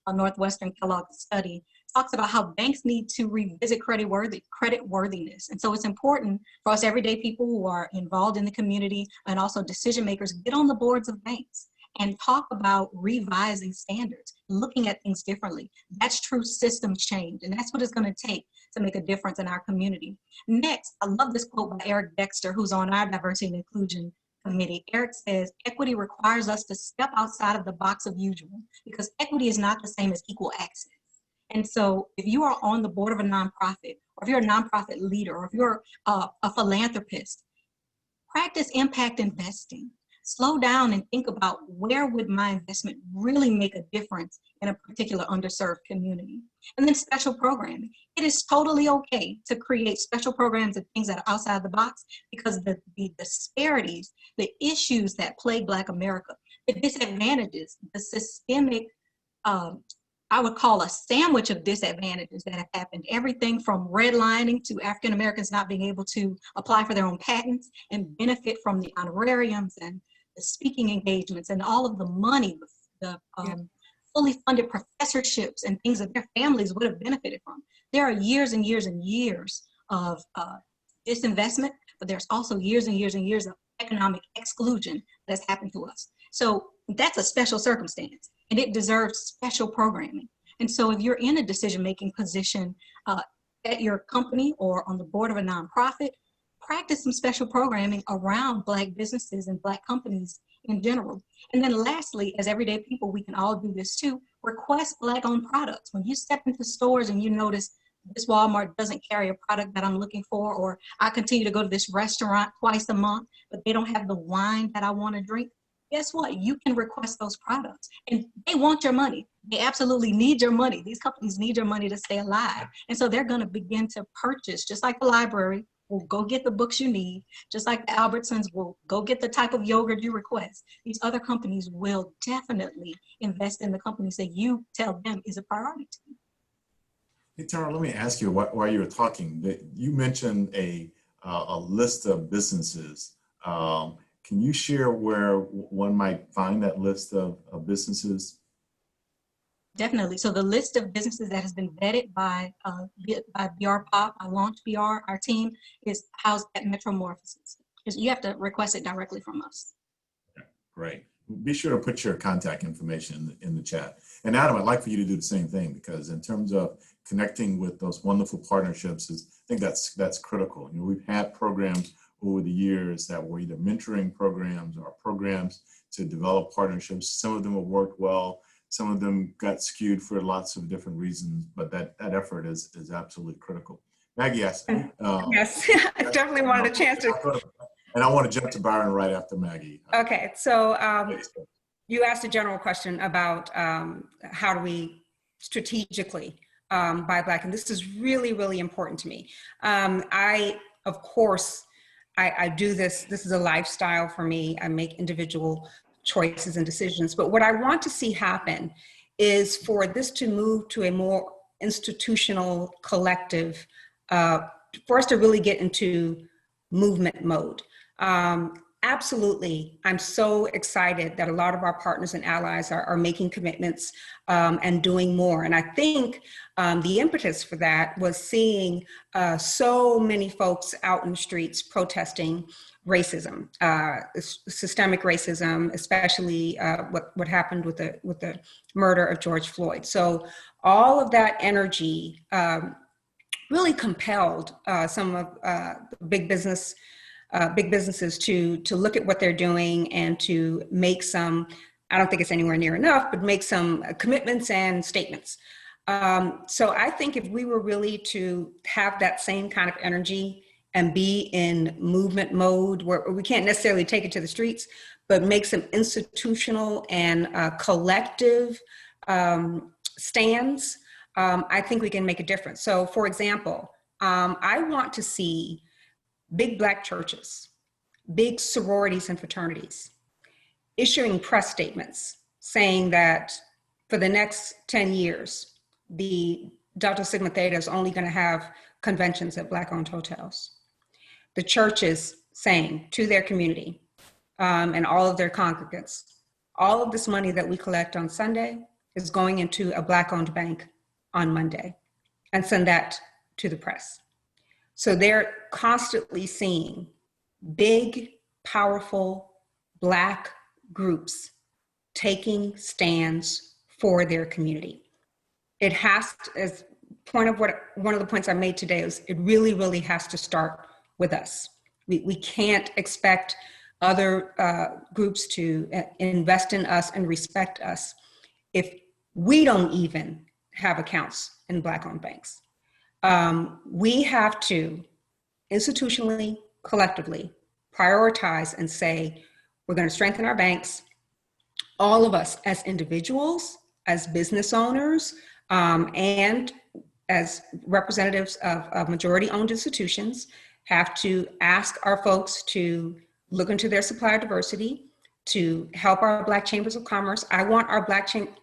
Northwestern Kellogg study talks about how banks need to revisit credit worthiness. And so it's important for us everyday people who are involved in the community and also decision makers, get on the boards of banks and talk about revising standards, looking at things differently. That's true system change, and that's what it's going to take to make a difference in our community. Next, I love this quote by Eric Dexter, who's on our Diversity and Inclusion Committee. Eric says, equity requires us to step outside of the box of usual, because equity is not the same as equal access. And so if you are on the board of a nonprofit, or if you're a nonprofit leader, or if you're a philanthropist, practice impact investing. Slow down and think about, where would my investment really make a difference in a particular underserved community? And then special programming. It is totally okay to create special programs and things that are outside the box, because the disparities, the issues that plague Black America, the disadvantages, the systemic, I would call a sandwich of disadvantages that have happened. Everything from redlining to African Americans not being able to apply for their own patents and benefit from the honorariums and the speaking engagements and all of the money, the fully funded professorships and things that their families would have benefited from. There are years and years and years of disinvestment, but there's also years and years and years of economic exclusion that's happened to us. So that's a special circumstance, and it deserves special programming. And so if you're in a decision-making position at your company or on the board of a nonprofit, practice some special programming around Black businesses and Black companies in general. And then lastly, as everyday people, we can all do this too, request Black-owned products. When you step into stores and you notice this Walmart doesn't carry a product that I'm looking for, or I continue to go to this restaurant twice a month, but they don't have the wine that I want to drink, guess what? You can request those products, and they want your money. They absolutely need your money. These companies need your money to stay alive. And so they're going to begin to purchase, just like the library will go get the books you need, just like the Albertsons will go get the type of yogurt you request. These other companies will definitely invest in the companies that you tell them is a priority to you. Hey, Tara, let me ask you, while you were talking, that you mentioned a list of businesses. Can you share where one might find that list of businesses? Definitely. So the list of businesses that has been vetted by BR Pop, Launch BR, our team, is housed at Metromorphosis. You have to request it directly from us. Okay, great. Be sure to put your contact information in the chat. And Adam, I'd like for you to do the same thing, because in terms of connecting with those wonderful partnerships, I think that's critical. You know, we've had programs over the years that were either mentoring programs or programs to develop partnerships. Some of them have worked well. Some of them got skewed for lots of different reasons, but that effort is absolutely critical. Maggie asked me. Yes, I definitely wanted a chance to. And I want to jump to Byron right after Maggie. Okay, so you asked a general question about how do we strategically buy Black, and this is really, really important to me. Of course, I do this. This is a lifestyle for me. I make individual choices and decisions. But what I want to see happen is for this to move to a more institutional collective for us to really get into movement mode. Absolutely, I'm so excited that a lot of our partners and allies are making commitments and doing more. And I think the impetus for that was seeing so many folks out in the streets protesting racism, systemic racism, especially what happened with the murder of George Floyd. So all of that energy really compelled some of the big businesses to look at what they're doing and to make some, I don't think it's anywhere near enough, but make some commitments and statements. So I think if we were really to have that same kind of energy and be in movement mode where we can't necessarily take it to the streets, but make some institutional and collective stands, I think we can make a difference. So for example, I want to see big Black churches, big sororities and fraternities issuing press statements saying that for the next 10 years, the Delta Sigma Theta is only going to have conventions at Black-owned hotels. The churches saying to their community and all of their congregants, all of this money that we collect on Sunday is going into a Black-owned bank on Monday, and send that to the press. So they're constantly seeing big, powerful Black groups taking stands for their community. It has to, as one of the points I made today is it really, really has to start with us. We can't expect other groups to invest in us and respect us if we don't even have accounts in Black-owned banks. We have to institutionally, collectively prioritize and say, we're going to strengthen our banks, all of us as individuals, as business owners, and as representatives of majority-owned institutions, have to ask our folks to look into their supplier diversity, to help our Black chambers of commerce. I want our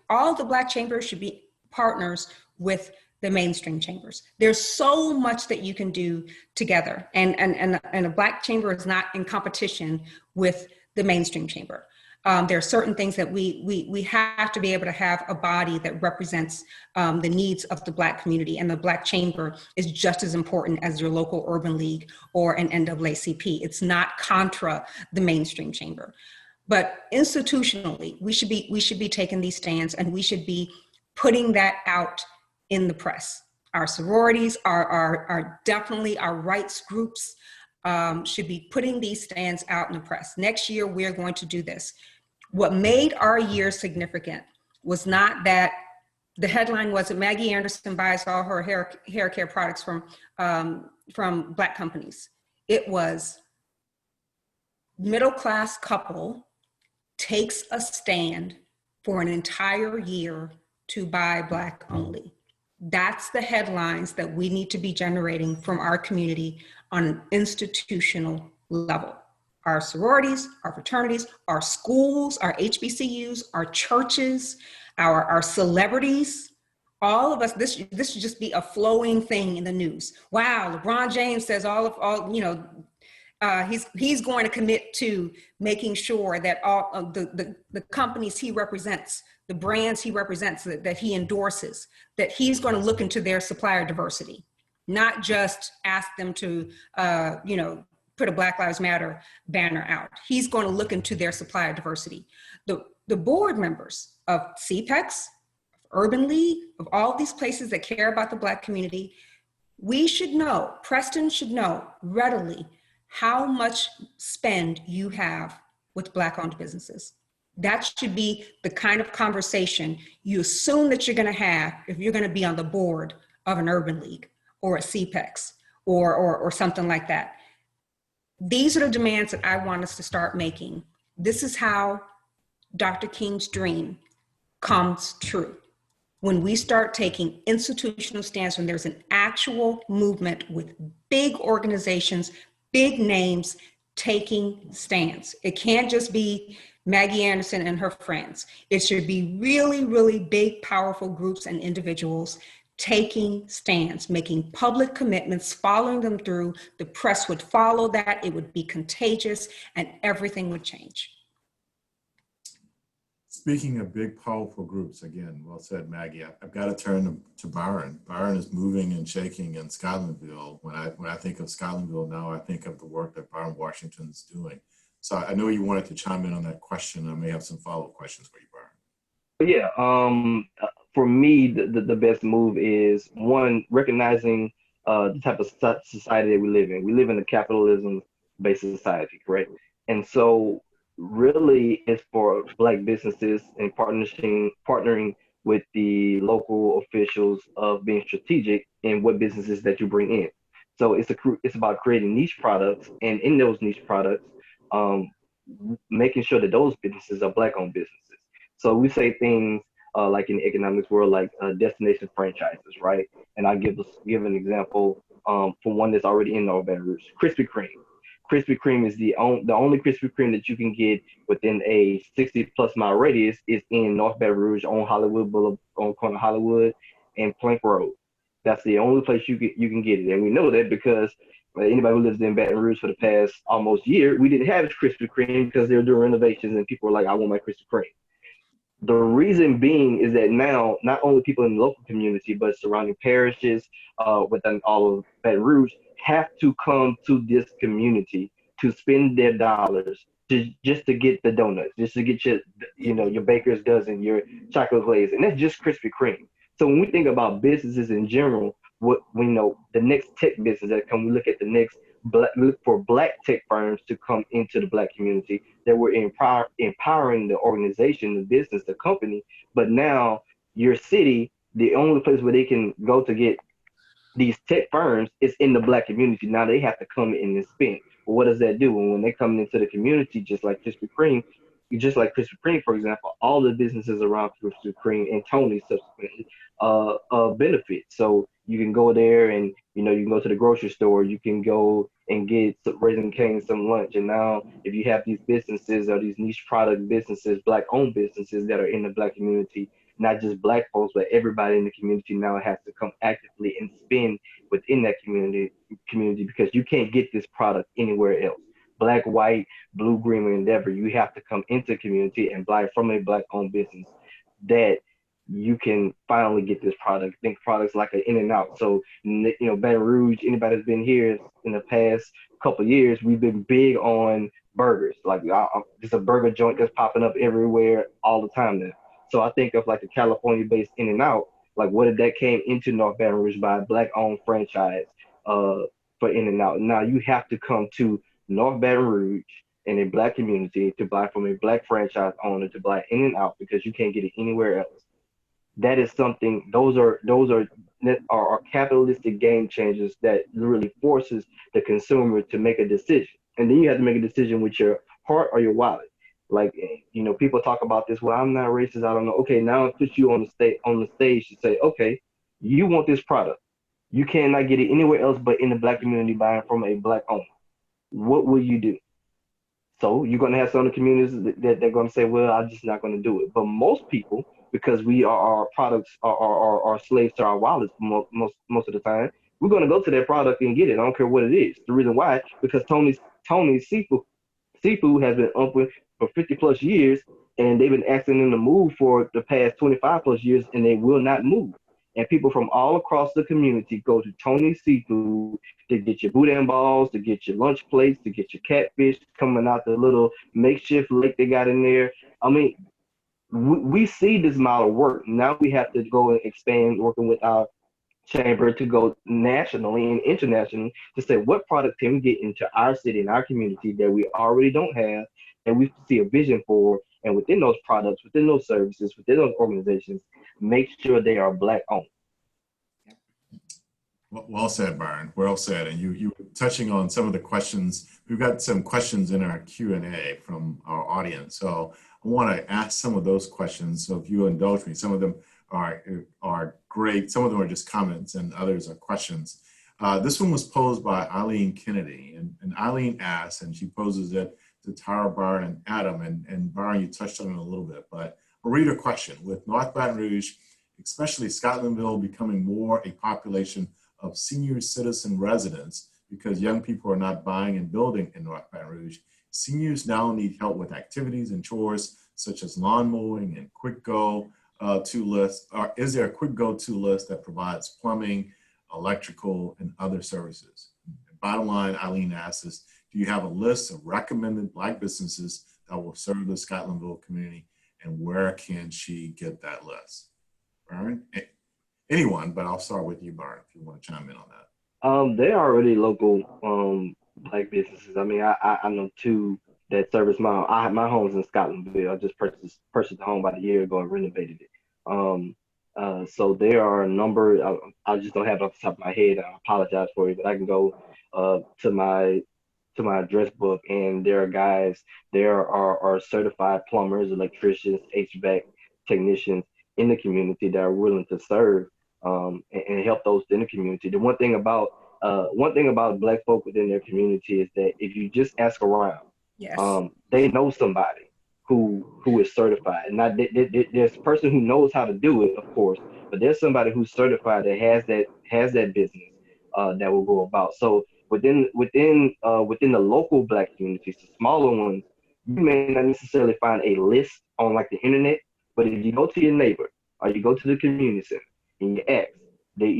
all the Black chambers should be partners with the mainstream chambers. There's so much that you can do together, and a Black chamber is not in competition with the mainstream chamber. There are certain things that we have to be able to have a body that represents the needs of the Black community, and the Black chamber is just as important as your local urban league or an NAACP. It's not contra the mainstream chamber. But institutionally, we should be taking these stands, and we should be putting that out in the press. Our sororities are definitely, our rights groups should be putting these stands out in the press. Next year, we're going to do this. What made our year significant was not that the headline was that Maggie Anderson buys all her hair care products from Black companies. It was middle-class couple takes a stand for an entire year to buy Black only. That's the headlines that we need to be generating from our community on an institutional level. Our sororities, our fraternities, our schools, our HBCUs, our churches, our celebrities, all of us, this should just be a flowing thing in the news. Wow, LeBron James says he's going to commit to making sure that all of the companies he represents, the brands he represents, that he endorses, that he's going to look into their supplier diversity, not just ask them to, put a Black Lives Matter banner out. He's going to look into their supplier diversity. The board members of CPEX, Urban League, of all these places that care about the Black community, we should know, Preston should know readily how much spend you have with Black-owned businesses. That should be the kind of conversation you assume that you're going to have if you're going to be on the board of an Urban League or a CPEX or something like that. These are the demands that I want us to start making. This is how Dr. King's dream comes true. When we start taking institutional stands, when there's an actual movement with big organizations, big names taking stands. It can't just be Maggie Anderson and her friends. It should be really, really big, powerful groups and individuals taking stands, making public commitments, following them through. The press would follow that, it would be contagious, and everything would change. Speaking of big, powerful groups, again, well said, Maggie. I've got to turn to Byron. Byron is moving and shaking in Scotlandville. When I think of Scotlandville now, I think of the work that Byron Washington is doing. So I know you wanted to chime in on that question. I may have some follow-up questions for you, Byron. Yeah, for me, the best move is one, recognizing the type of society that we live in. We live in a capitalism-based society, correct? And so really it's for Black businesses and partnering with the local officials of being strategic in what businesses that you bring in. So it's about creating niche products, and in those niche products, making sure that those businesses are Black-owned businesses. So we say things like in the economics world, like destination franchises, right? And I'll give an example for one that's already in North Baton Rouge, Krispy Kreme. Krispy Kreme is the only Krispy Kreme that you can get within a 60-plus-mile radius is in North Baton Rouge on Hollywood Boulevard, on corner Hollywood and Plank Road. That's the only place you can get it, and we know that because anybody who lives in Baton Rouge for the past almost year, we didn't have Krispy Kreme because they were doing renovations, and people were like, "I want my Krispy Kreme." The reason being is that now not only people in the local community, but surrounding parishes within all of Baton Rouge have to come to this community to spend their dollars just to get the donuts, just to get your baker's dozen, your chocolate glaze, and that's just Krispy Kreme. So when we think about businesses in general, what we know, the next tech business that come, we look at the next look for Black tech firms to come into the Black community that were empowering the organization, the business, the company. But now your city, the only place where they can go to get these tech firms is in the Black community. Now they have to come in and spend. But what does that do? When they come into the community, just like Krispy Kreme, for example, all the businesses around Krispy Kreme and Tony subsequently benefit. So you can go there and you can go to the grocery store, you can go and get some Raising Cane's, some lunch. And now if you have these businesses or these niche product businesses, Black-owned businesses that are in the Black community, not just Black folks, but everybody in the community now has to come actively and spend within that community because you can't get this product anywhere else. Black, white, blue, green, or endeavor, you have to come into the community and buy from a Black-owned business that you can finally get this product. Think products like an In-N-Out. So, Baton Rouge, anybody that's been here in the past couple of years, we've been big on burgers. Like, there's a burger joint that's popping up everywhere all the time now. So I think of like a California-based In-N-Out, like what if that came into North Baton Rouge by a Black-owned franchise for In-N-Out. Now you have to come to North Baton Rouge in a Black community to buy from a Black franchise owner to buy In-N-Out because you can't get it anywhere else. That is something, those are capitalistic game changers that really forces the consumer to make a decision. And then you have to make a decision with your heart or your wallet. Like, people talk about this, well, I'm not racist, I don't know. Okay, now it puts you on the stage to say, okay, you want this product. You cannot get it anywhere else but in the Black community buying from a Black owner. What will you do? So you're going to have some of the communities that they're going to say, well, I'm just not going to do it. But most people, because we are our products are slaves to our wallets most of the time, we're going to go to that product and get it. I don't care what it is. The reason why, because Tony's Seafood has been open for 50 plus years, and they've been asking them to move for the past 25 plus years, and they will not move. And people from all across the community go to Tony's Seafood to get your boudin balls, to get your lunch plates, to get your catfish coming out the little makeshift lake they got in there. I mean, we see this model work. Now we have to go and expand, working with our chamber to go nationally and internationally to say what product can we get into our city and our community that we already don't have and we see a vision for, and within those products, within those services, within those organizations, make sure they are Black owned. Well said, Byron. Well said. And you were touching on some of the questions. We've got some questions in our Q&A from our audience. So I want to ask some of those questions. So if you indulge me, some of them are great. Some of them are just comments and others are questions. This one was posed by Eileen Kennedy. And Eileen asks, and she poses it to Tyra, Byron, and Adam. And Byron, you touched on it a little bit, but I'll read her question. With North Baton Rouge especially Scotlandville becoming more a population of senior citizen residents because young people are not buying and building in North Baton Rouge. Seniors now need help with activities and chores such as lawn mowing and quick go to list. Or is there a quick go to list that provides plumbing, electrical, and other services? Bottom line, Eileen asks us, do you have a list of recommended Black businesses that will serve the Scotlandville community, and where can she get that list? Byron? Anyone, but I'll start with you, Byron, if you want to chime in on that. They are already local Black businesses. I mean, I know two that service my home's in Scotlandville. I just purchased the home about a year ago and renovated it. So there are a number. I just don't have it off the top of my head. I apologize for you, but I can go to my address book, and there are guys. There are certified plumbers, electricians, HVAC technicians in the community that are willing to serve and help those in the community. The one thing about Black folk within their community is that if you just ask around, Yes. they know somebody who is certified. And there's a person who knows how to do it, of course, but there's somebody who's certified that has that business that will go about. So within the local Black communities, the smaller ones, you may not necessarily find a list on like the internet, but if you go to your neighbor or you go to the community center and you ask, there's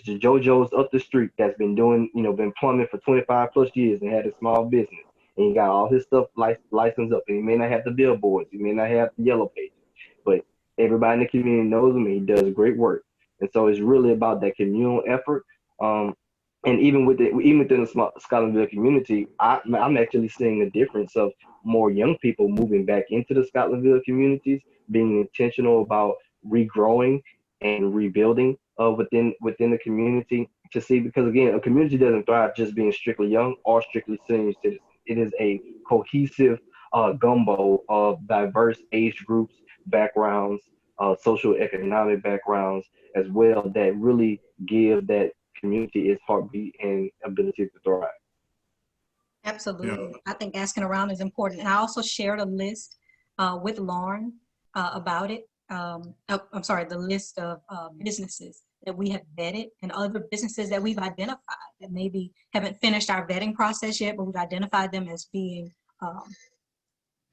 JoJo's up the street that's been been plumbing for 25 plus years and had a small business, and he got all his stuff licensed up, and he may not have the billboards, he may not have the yellow pages, but everybody in the community knows him and he does great work. And so it's really about that communal effort. And even within the Scotlandville community, I'm actually seeing a difference of more young people moving back into the Scotlandville communities, being intentional about regrowing and rebuilding within the community to see, because again, a community doesn't thrive just being strictly young or strictly senior citizens. It is a cohesive gumbo of diverse age groups, backgrounds, social economic backgrounds as well, that really give that community its heartbeat and ability to thrive. Absolutely. Yeah. I think asking around is important. And I also shared a list with Lauren about it. I'm sorry, the list of businesses that we have vetted and other businesses that we've identified that maybe haven't finished our vetting process yet, but we've identified them as being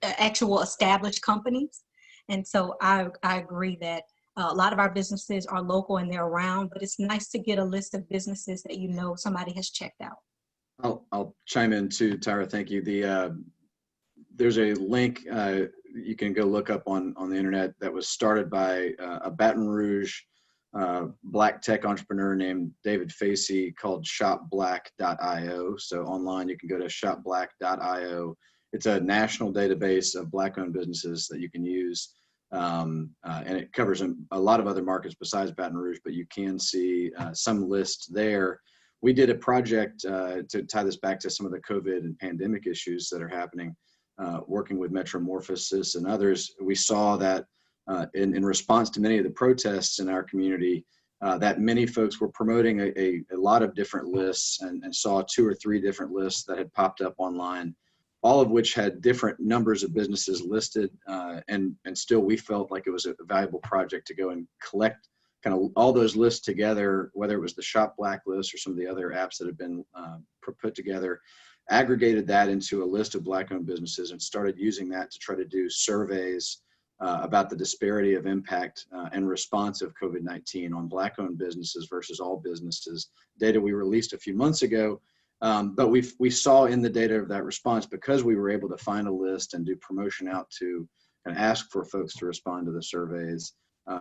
actual established companies. And so I agree that a lot of our businesses are local and they're around, but it's nice to get a list of businesses that you know somebody has checked out. I'll chime in too, Tyra. Thank you. There's a link you can go look up on the internet that was started by a Baton Rouge Black tech entrepreneur named David Facey, called shopblack.io. So online you can go to shopblack.io. It's a national database of Black-owned businesses that you can use. And it covers a lot of other markets besides Baton Rouge, but you can see some lists there. We did a project to tie this back to some of the COVID and pandemic issues that are happening, working with Metromorphosis and others. We saw that in response to many of the protests in our community, that many folks were promoting a lot of different lists, and saw 2 or 3 different lists that had popped up online, all of which had different numbers of businesses listed, and still we felt like it was a valuable project to go and collect kind of all those lists together, whether it was the Shop Black list or some of the other apps that have been put together, aggregated that into a list of Black-owned businesses and started using that to try to do surveys about the disparity of impact and response of COVID-19 on Black-owned businesses versus all businesses. Data we released a few months ago. But we saw in the data of that response, because we were able to find a list and do promotion out to and ask for folks to respond to the surveys,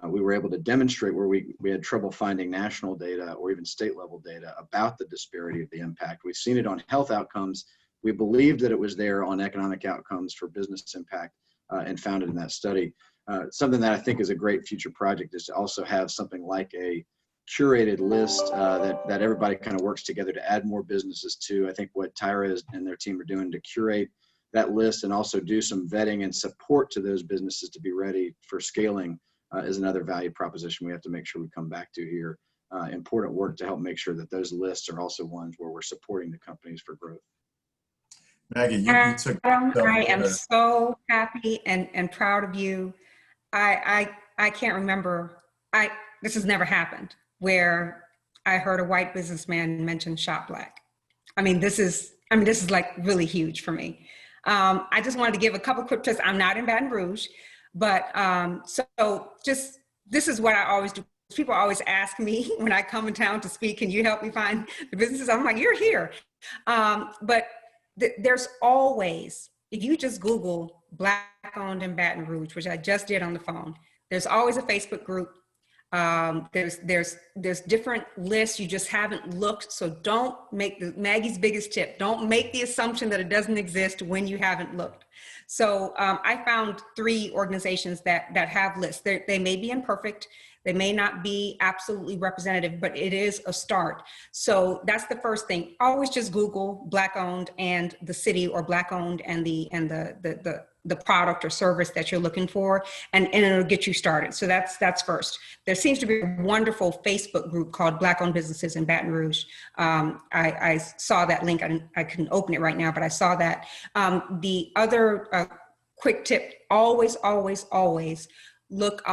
we were able to demonstrate where we had trouble finding national data or even state level data about the disparity of the impact. We've seen it on health outcomes. We believed that it was there on economic outcomes for business impact, and found it in that study. Something that I think is a great future project is to also have something like a curated list that everybody kind of works together to add more businesses to. I think what Tyra and their team are doing to curate that list and also do some vetting and support to those businesses to be ready for scaling is another value proposition we have to make sure we come back to here. Important work to help make sure that those lists are also ones where we're supporting the companies for growth. Maggie, you took Adam, I am so happy and proud of you. I can't remember. This has never happened where I heard a white businessman mention shop black. This is like really huge for me. I just wanted to give a couple quick tips. I'm not in Baton Rouge, but this is what I always do. People always ask me when I come in town to speak, can you help me find the businesses? I'm like, you're here. But there's always, if you just Google Black owned in Baton Rouge, which I just did on the phone, there's always a Facebook group. There's different lists. You just haven't looked. So don't make Maggie's biggest tip. Don't make the assumption that it doesn't exist when you haven't looked. So I found 3 organizations that have lists. They may be imperfect. They may not be absolutely representative, but it is a start. So that's the first thing. Always just Google Black owned and the city, or Black owned and the product or service that you're looking for, and it'll get you started. So that's first. There seems to be a wonderful Facebook group called Black owned businesses in Baton Rouge. I saw that link. I couldn't open it right now, but I saw that. The other quick tip, always look,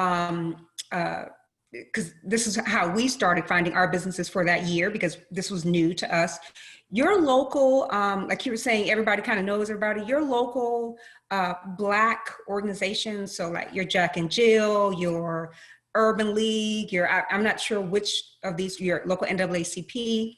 because this is how we started finding our businesses for that year, because this was new to us. Your local, like you were saying, everybody kind of knows everybody. Your local Black organizations, so like your Jack and Jill, your Urban League, I'm not sure which of these, your local NAACP,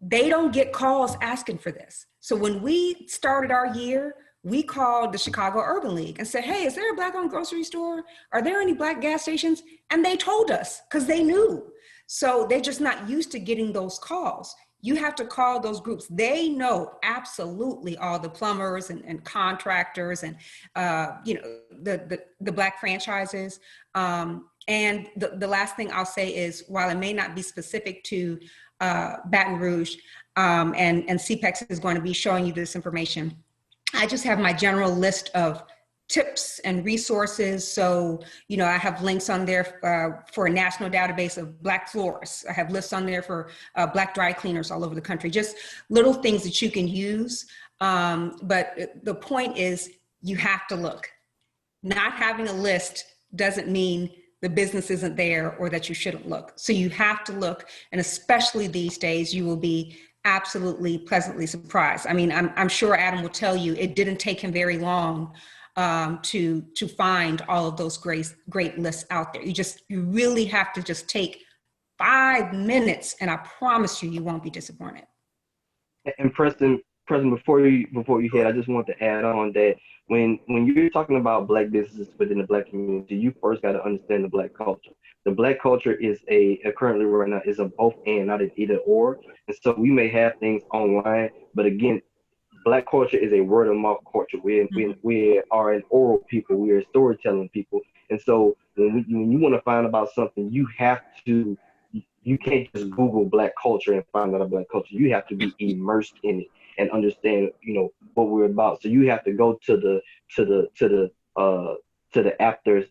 they don't get calls asking for this. So when we started our year, we called the Chicago Urban League and said, hey, is there a Black-owned grocery store? Are there any Black gas stations? And they told us, because they knew. So they're just not used to getting those calls. You have to call those groups. They know absolutely all the plumbers and contractors and the Black franchises. And the last thing I'll say is, while it may not be specific to Baton Rouge, and CPEX is going to be showing you this information, I just have my general list of tips and resources. So, I have links on there for a national database of Black florists. I have lists on there for Black dry cleaners all over the country, just little things that you can use. But the point is, you have to look. Not having a list doesn't mean the business isn't there or that you shouldn't look. So you have to look, and especially these days, you will be absolutely pleasantly surprised. I'm sure Adam will tell you it didn't take him very long to find all of those great lists out there. You really have to just take 5 minutes, and I promise you won't be disappointed. And Preston, before you hit, I just want to add on that when you're talking about Black businesses within the Black community, you first got to understand the Black culture. The Black culture is currently right now is a both and, not an either or. And so we may have things online, but again, Black culture is a word of mouth culture. We are an oral people. We are a storytelling people. And so when you want to find about something, you can't just Google Black culture and find out about Black culture. You have to be immersed in it and understand, what we're about. So you have to go to the after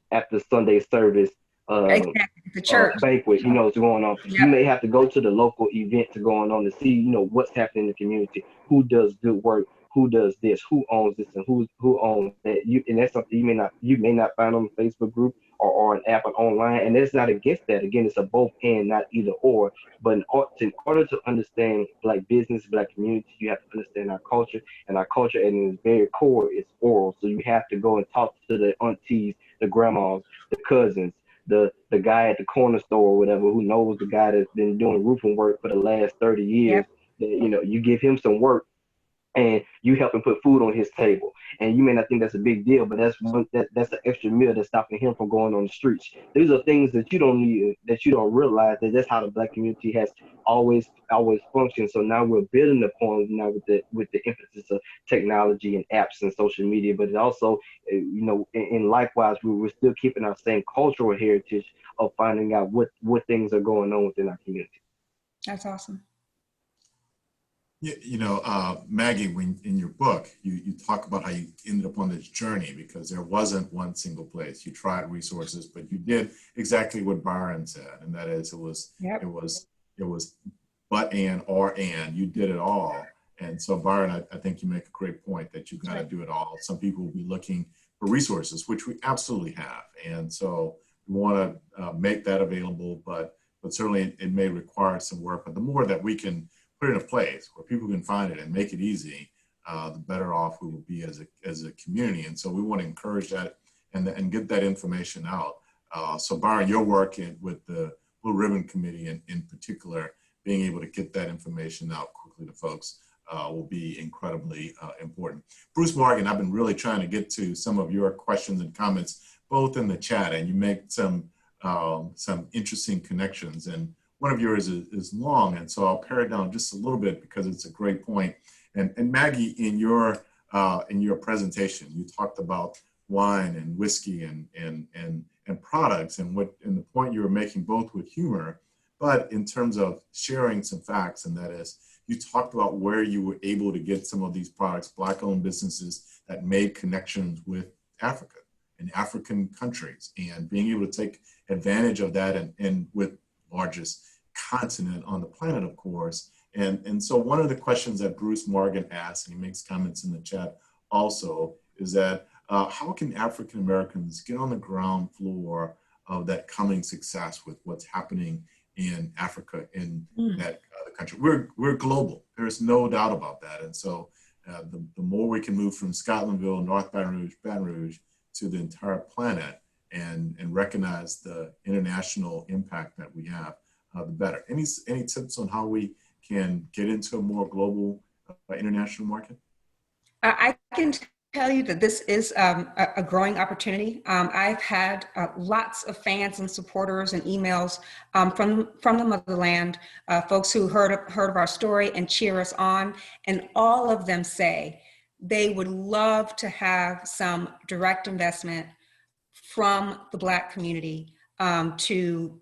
Sunday service Exactly. The church banquet, what's going on. Yep. You may have to go to the local events going on to see, what's happening in the community, who does good work, who does this, who owns this, and who owns that. And that's something you may not find on the Facebook group or an app or online. And it's not against that. Again, it's a both and, not either or. But in order to understand Black business, Black community, you have to understand our culture, and our culture at its very core is oral. So you have to go and talk to the aunties, the grandmas, the cousins, the guy at the corner store or whatever, who knows the guy that's been doing roofing work for the last 30 years. Yep. You give him some work and you help him put food on his table. And you may not think that's a big deal, but that's an extra meal that's stopping him from going on the streets. These are things that you don't need, that you don't realize, that that's how the Black community has always functioned. So now we're building upon now with the emphasis of technology and apps and social media, but it also, and likewise, we're still keeping our same cultural heritage of finding out what things are going on within our community. That's awesome. Maggie, when in your book, you talk about how you ended up on this journey because there wasn't one single place. You tried resources, but you did exactly what Byron said, and that is it was but and or and. You did it all. And so Byron, I think you make a great point that you got to do it all. Some people will be looking resources, which we absolutely have. And so we want to make that available, but certainly it may require some work. But the more that we can put it in a place where people can find it and make it easy, the better off we will be as a community. And so we want to encourage that and get that information out. So Byron, your work with the Blue Ribbon Committee in particular, being able to get that information out quickly to folks will be incredibly important. Bruce Morgan, I've been really trying to get to some of your questions and comments, both in the chat, and you make some interesting connections. And one of yours is long, and so I'll pare it down just a little bit because it's a great point. And Maggie, in your presentation, you talked about wine and whiskey and products, and the point you were making both with humor, but in terms of sharing some facts, and that is, you talked about where you were able to get some of these products, Black-owned businesses that made connections with Africa and African countries, and being able to take advantage of that, and with largest continent on the planet, of course. And so one of the questions that Bruce Morgan asked, and he makes comments in the chat also, is that how can African Americans get on the ground floor of that coming success with what's happening in Africa, in that other country? We're global. There's no doubt about that. And so the more we can move from Scotlandville, North Baton Rouge to the entire planet and recognize the international impact that we have, the better. Any tips on how we can get into a more global international market? I can tell you that this is a growing opportunity. I've had lots of fans and supporters and emails from the motherland, folks who heard of our story and cheer us on, and all of them say they would love to have some direct investment from the Black community to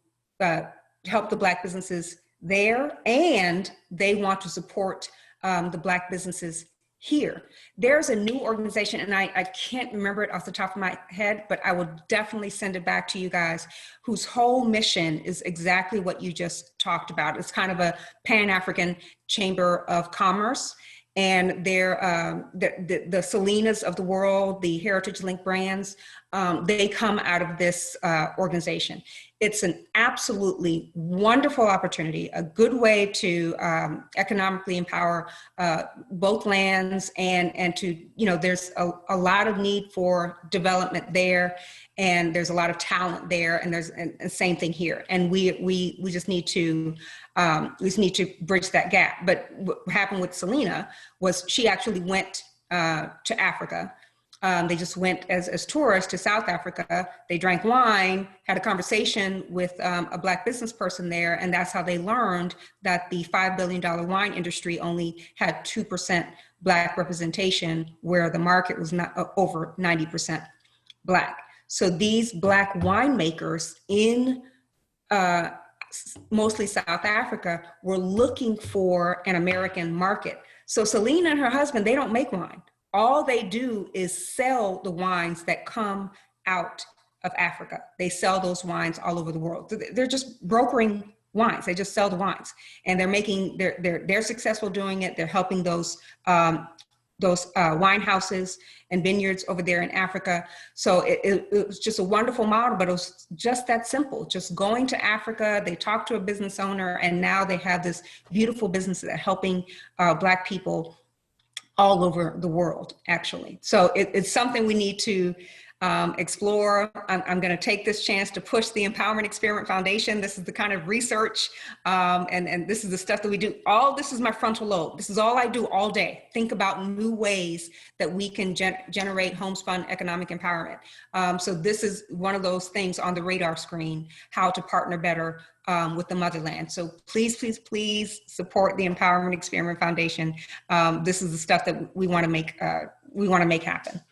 help the Black businesses there, and they want to support the Black businesses here. There's a new organization, and I can't remember it off the top of my head, but I will definitely send it back to you guys, whose whole mission is exactly what you just talked about. It's kind of a Pan-African Chamber of Commerce, and they're the Selenas of the world, the Heritage Link brands, they come out of this organization. It's an absolutely wonderful opportunity, a good way to economically empower both lands, and to, there's a lot of need for development there, and there's a lot of talent there, and there's the same thing here. And we just need to bridge that gap. But what happened with Selena was she actually went to Africa. They just went as tourists to South Africa. They drank wine, had a conversation with a Black business person there, and that's how they learned that the $5 billion wine industry only had 2% Black representation, where the market was not over 90% Black. So these Black winemakers in mostly South Africa were looking for an American market. So Selena and her husband, they don't make wine. All they do is sell the wines that come out of Africa. They sell those wines all over the world. They're just brokering wines. They just sell the wines, and they're successful doing it. They're helping those wine houses and vineyards over there in Africa. So it was just a wonderful model, but it was just that simple. Just going to Africa, they talked to a business owner, and now they have this beautiful business that helping Black people all over the world, actually. So it's something we need to explore. I'm going to take this chance to push the Empowerment Experiment Foundation. This is the kind of research and this is the stuff that we do. All this is my frontal lobe. This is all I do all day. Think about new ways that we can generate homespun economic empowerment. So this is one of those things on the radar screen, how to partner better with the motherland. So please, please, please support the Empowerment Experiment Foundation. This is the stuff that we want to make happen.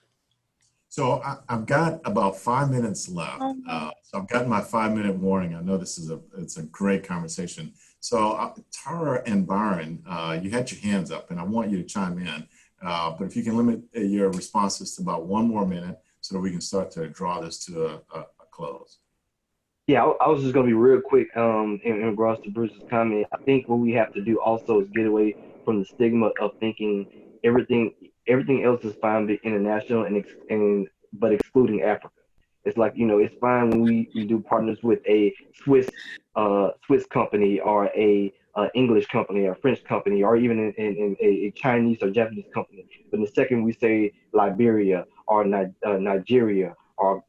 So I've got about 5 minutes left. So I've gotten my 5-minute warning. I know it's a great conversation. So Tyra and Byron, you had your hands up, and I want you to chime in. But if you can limit your responses to about 1 more minute, so that we can start to draw this to a close. Yeah, I was just going to be real quick in regards to Bruce's comment. I think what we have to do also is get away from the stigma of thinking everything else is fine, but international, and but excluding Africa. It's like, it's fine when we do partners with a Swiss company or a English company or French company or even in a Chinese or Japanese company. But the second we say Liberia or Nigeria or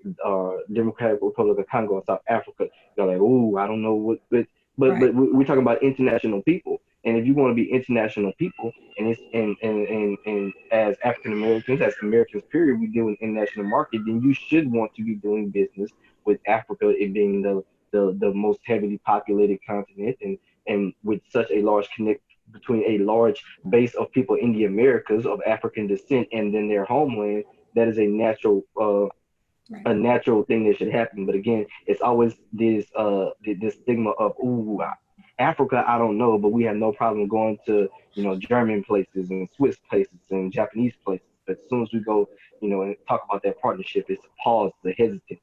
Democratic Republic of Congo or South Africa, they're like, oh, I don't know what, but we're talking about international people. And if you want to be international people, and it's and as African Americans, as Americans, period, we deal with international market, then you should want to be doing business with Africa, it being the most heavily populated continent, and with such a large connect between a large base of people in the Americas of African descent and then their homeland, that is a natural thing that should happen. But again, it's always this stigma of, ooh, Africa, I don't know, but we have no problem going to, German places and Swiss places and Japanese places. But as soon as we go, and talk about that partnership, it's a pause, the hesitant.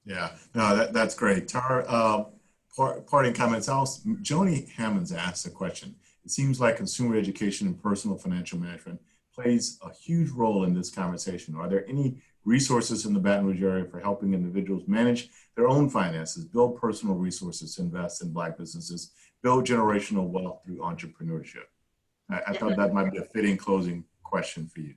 Yeah, no, that's great. Tara, parting comments. Joni Hammonds asked a question. It seems like consumer education and personal financial management plays a huge role in this conversation. Are there any resources in the Baton Rouge area for helping individuals manage their own finances, build personal resources to invest in Black businesses, build generational wealth through entrepreneurship? I thought that might be a fitting closing question for you.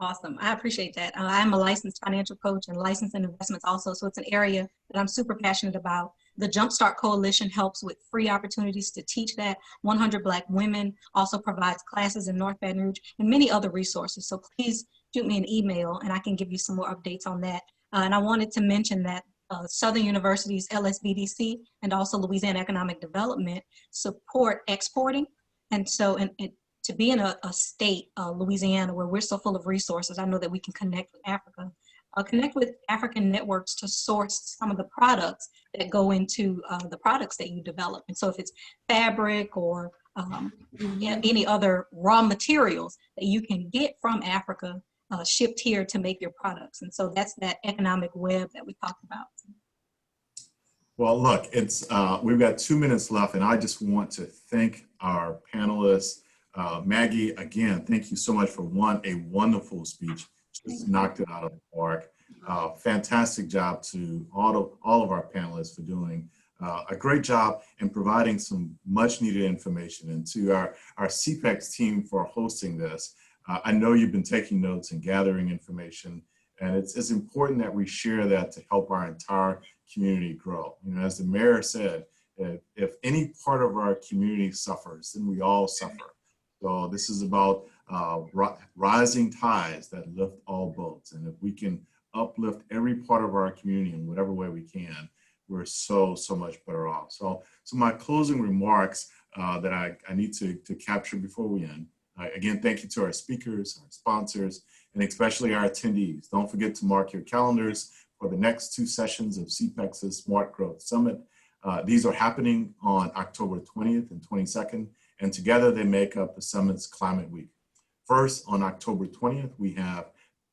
Awesome. I appreciate that. I'm a licensed financial coach and licensed in investments also, so it's an area that I'm super passionate about. The Jumpstart Coalition helps with free opportunities to teach that. 100 Black Women also provides classes in North Baton Rouge and many other resources. So please shoot me an email and I can give you some more updates on that. And I wanted to mention that Southern University's LSBDC and also Louisiana Economic Development support exporting. And so to be in a state, Louisiana, where we're so full of resources, I know that we can connect with Africa. Connect with African networks to source some of the products that go into the products that you develop. And so if it's fabric or any other raw materials that you can get from Africa, shipped here to make your products. And so that's that economic web that we talked about. Well, look, we've got 2 minutes left, and I just want to thank our panelists. Maggie, again, thank you so much for a wonderful speech. Just knocked it out of the park. Fantastic job to all of our panelists for doing a great job in providing some much needed information, and to our CPEX team for hosting this. I know you've been taking notes and gathering information, and it's important that we share that to help our entire community grow. As the mayor said, if any part of our community suffers, then we all suffer. So this is about rising tides that lift all boats. And if we can uplift every part of our community in whatever way we can, we're so much better off. So my closing remarks that I need to capture before we end. Again, thank you to our speakers, our sponsors, and especially our attendees. Don't forget to mark your calendars for the next 2 sessions of CPEX's Smart Growth Summit. These are happening on October 20th and 22nd, and together they make up the summit's Climate Week. First, on October 20th, we have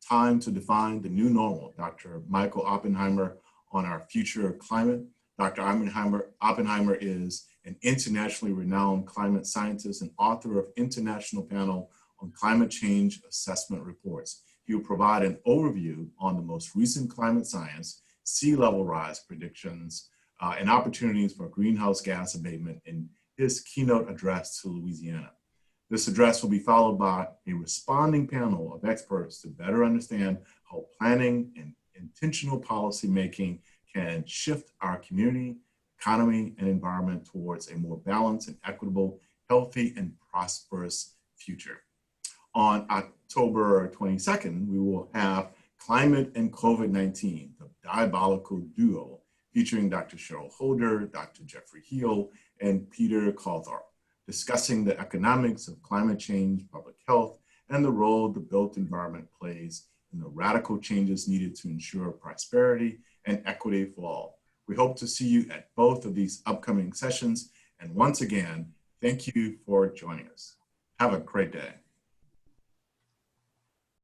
Time to Define the New Normal, Dr. Michael Oppenheimer on our future of climate. Dr. Oppenheimer is an internationally renowned climate scientist and author of International Panel on Climate Change Assessment Reports. He will provide an overview on the most recent climate science, sea level rise predictions, and opportunities for greenhouse gas abatement in his keynote address to Louisiana. This address will be followed by a responding panel of experts to better understand how planning and intentional policy making can shift our community, economy, and environment towards a more balanced and equitable, healthy, and prosperous future. On October 22nd, we will have Climate and COVID-19, the diabolical duo, featuring Dr. Cheryl Holder, Dr. Jeffrey Heal, and Peter Calthorpe, discussing the economics of climate change, public health, and the role the built environment plays in the radical changes needed to ensure prosperity and equity for all. We hope to see you at both of these upcoming sessions. And once again, thank you for joining us. Have a great day.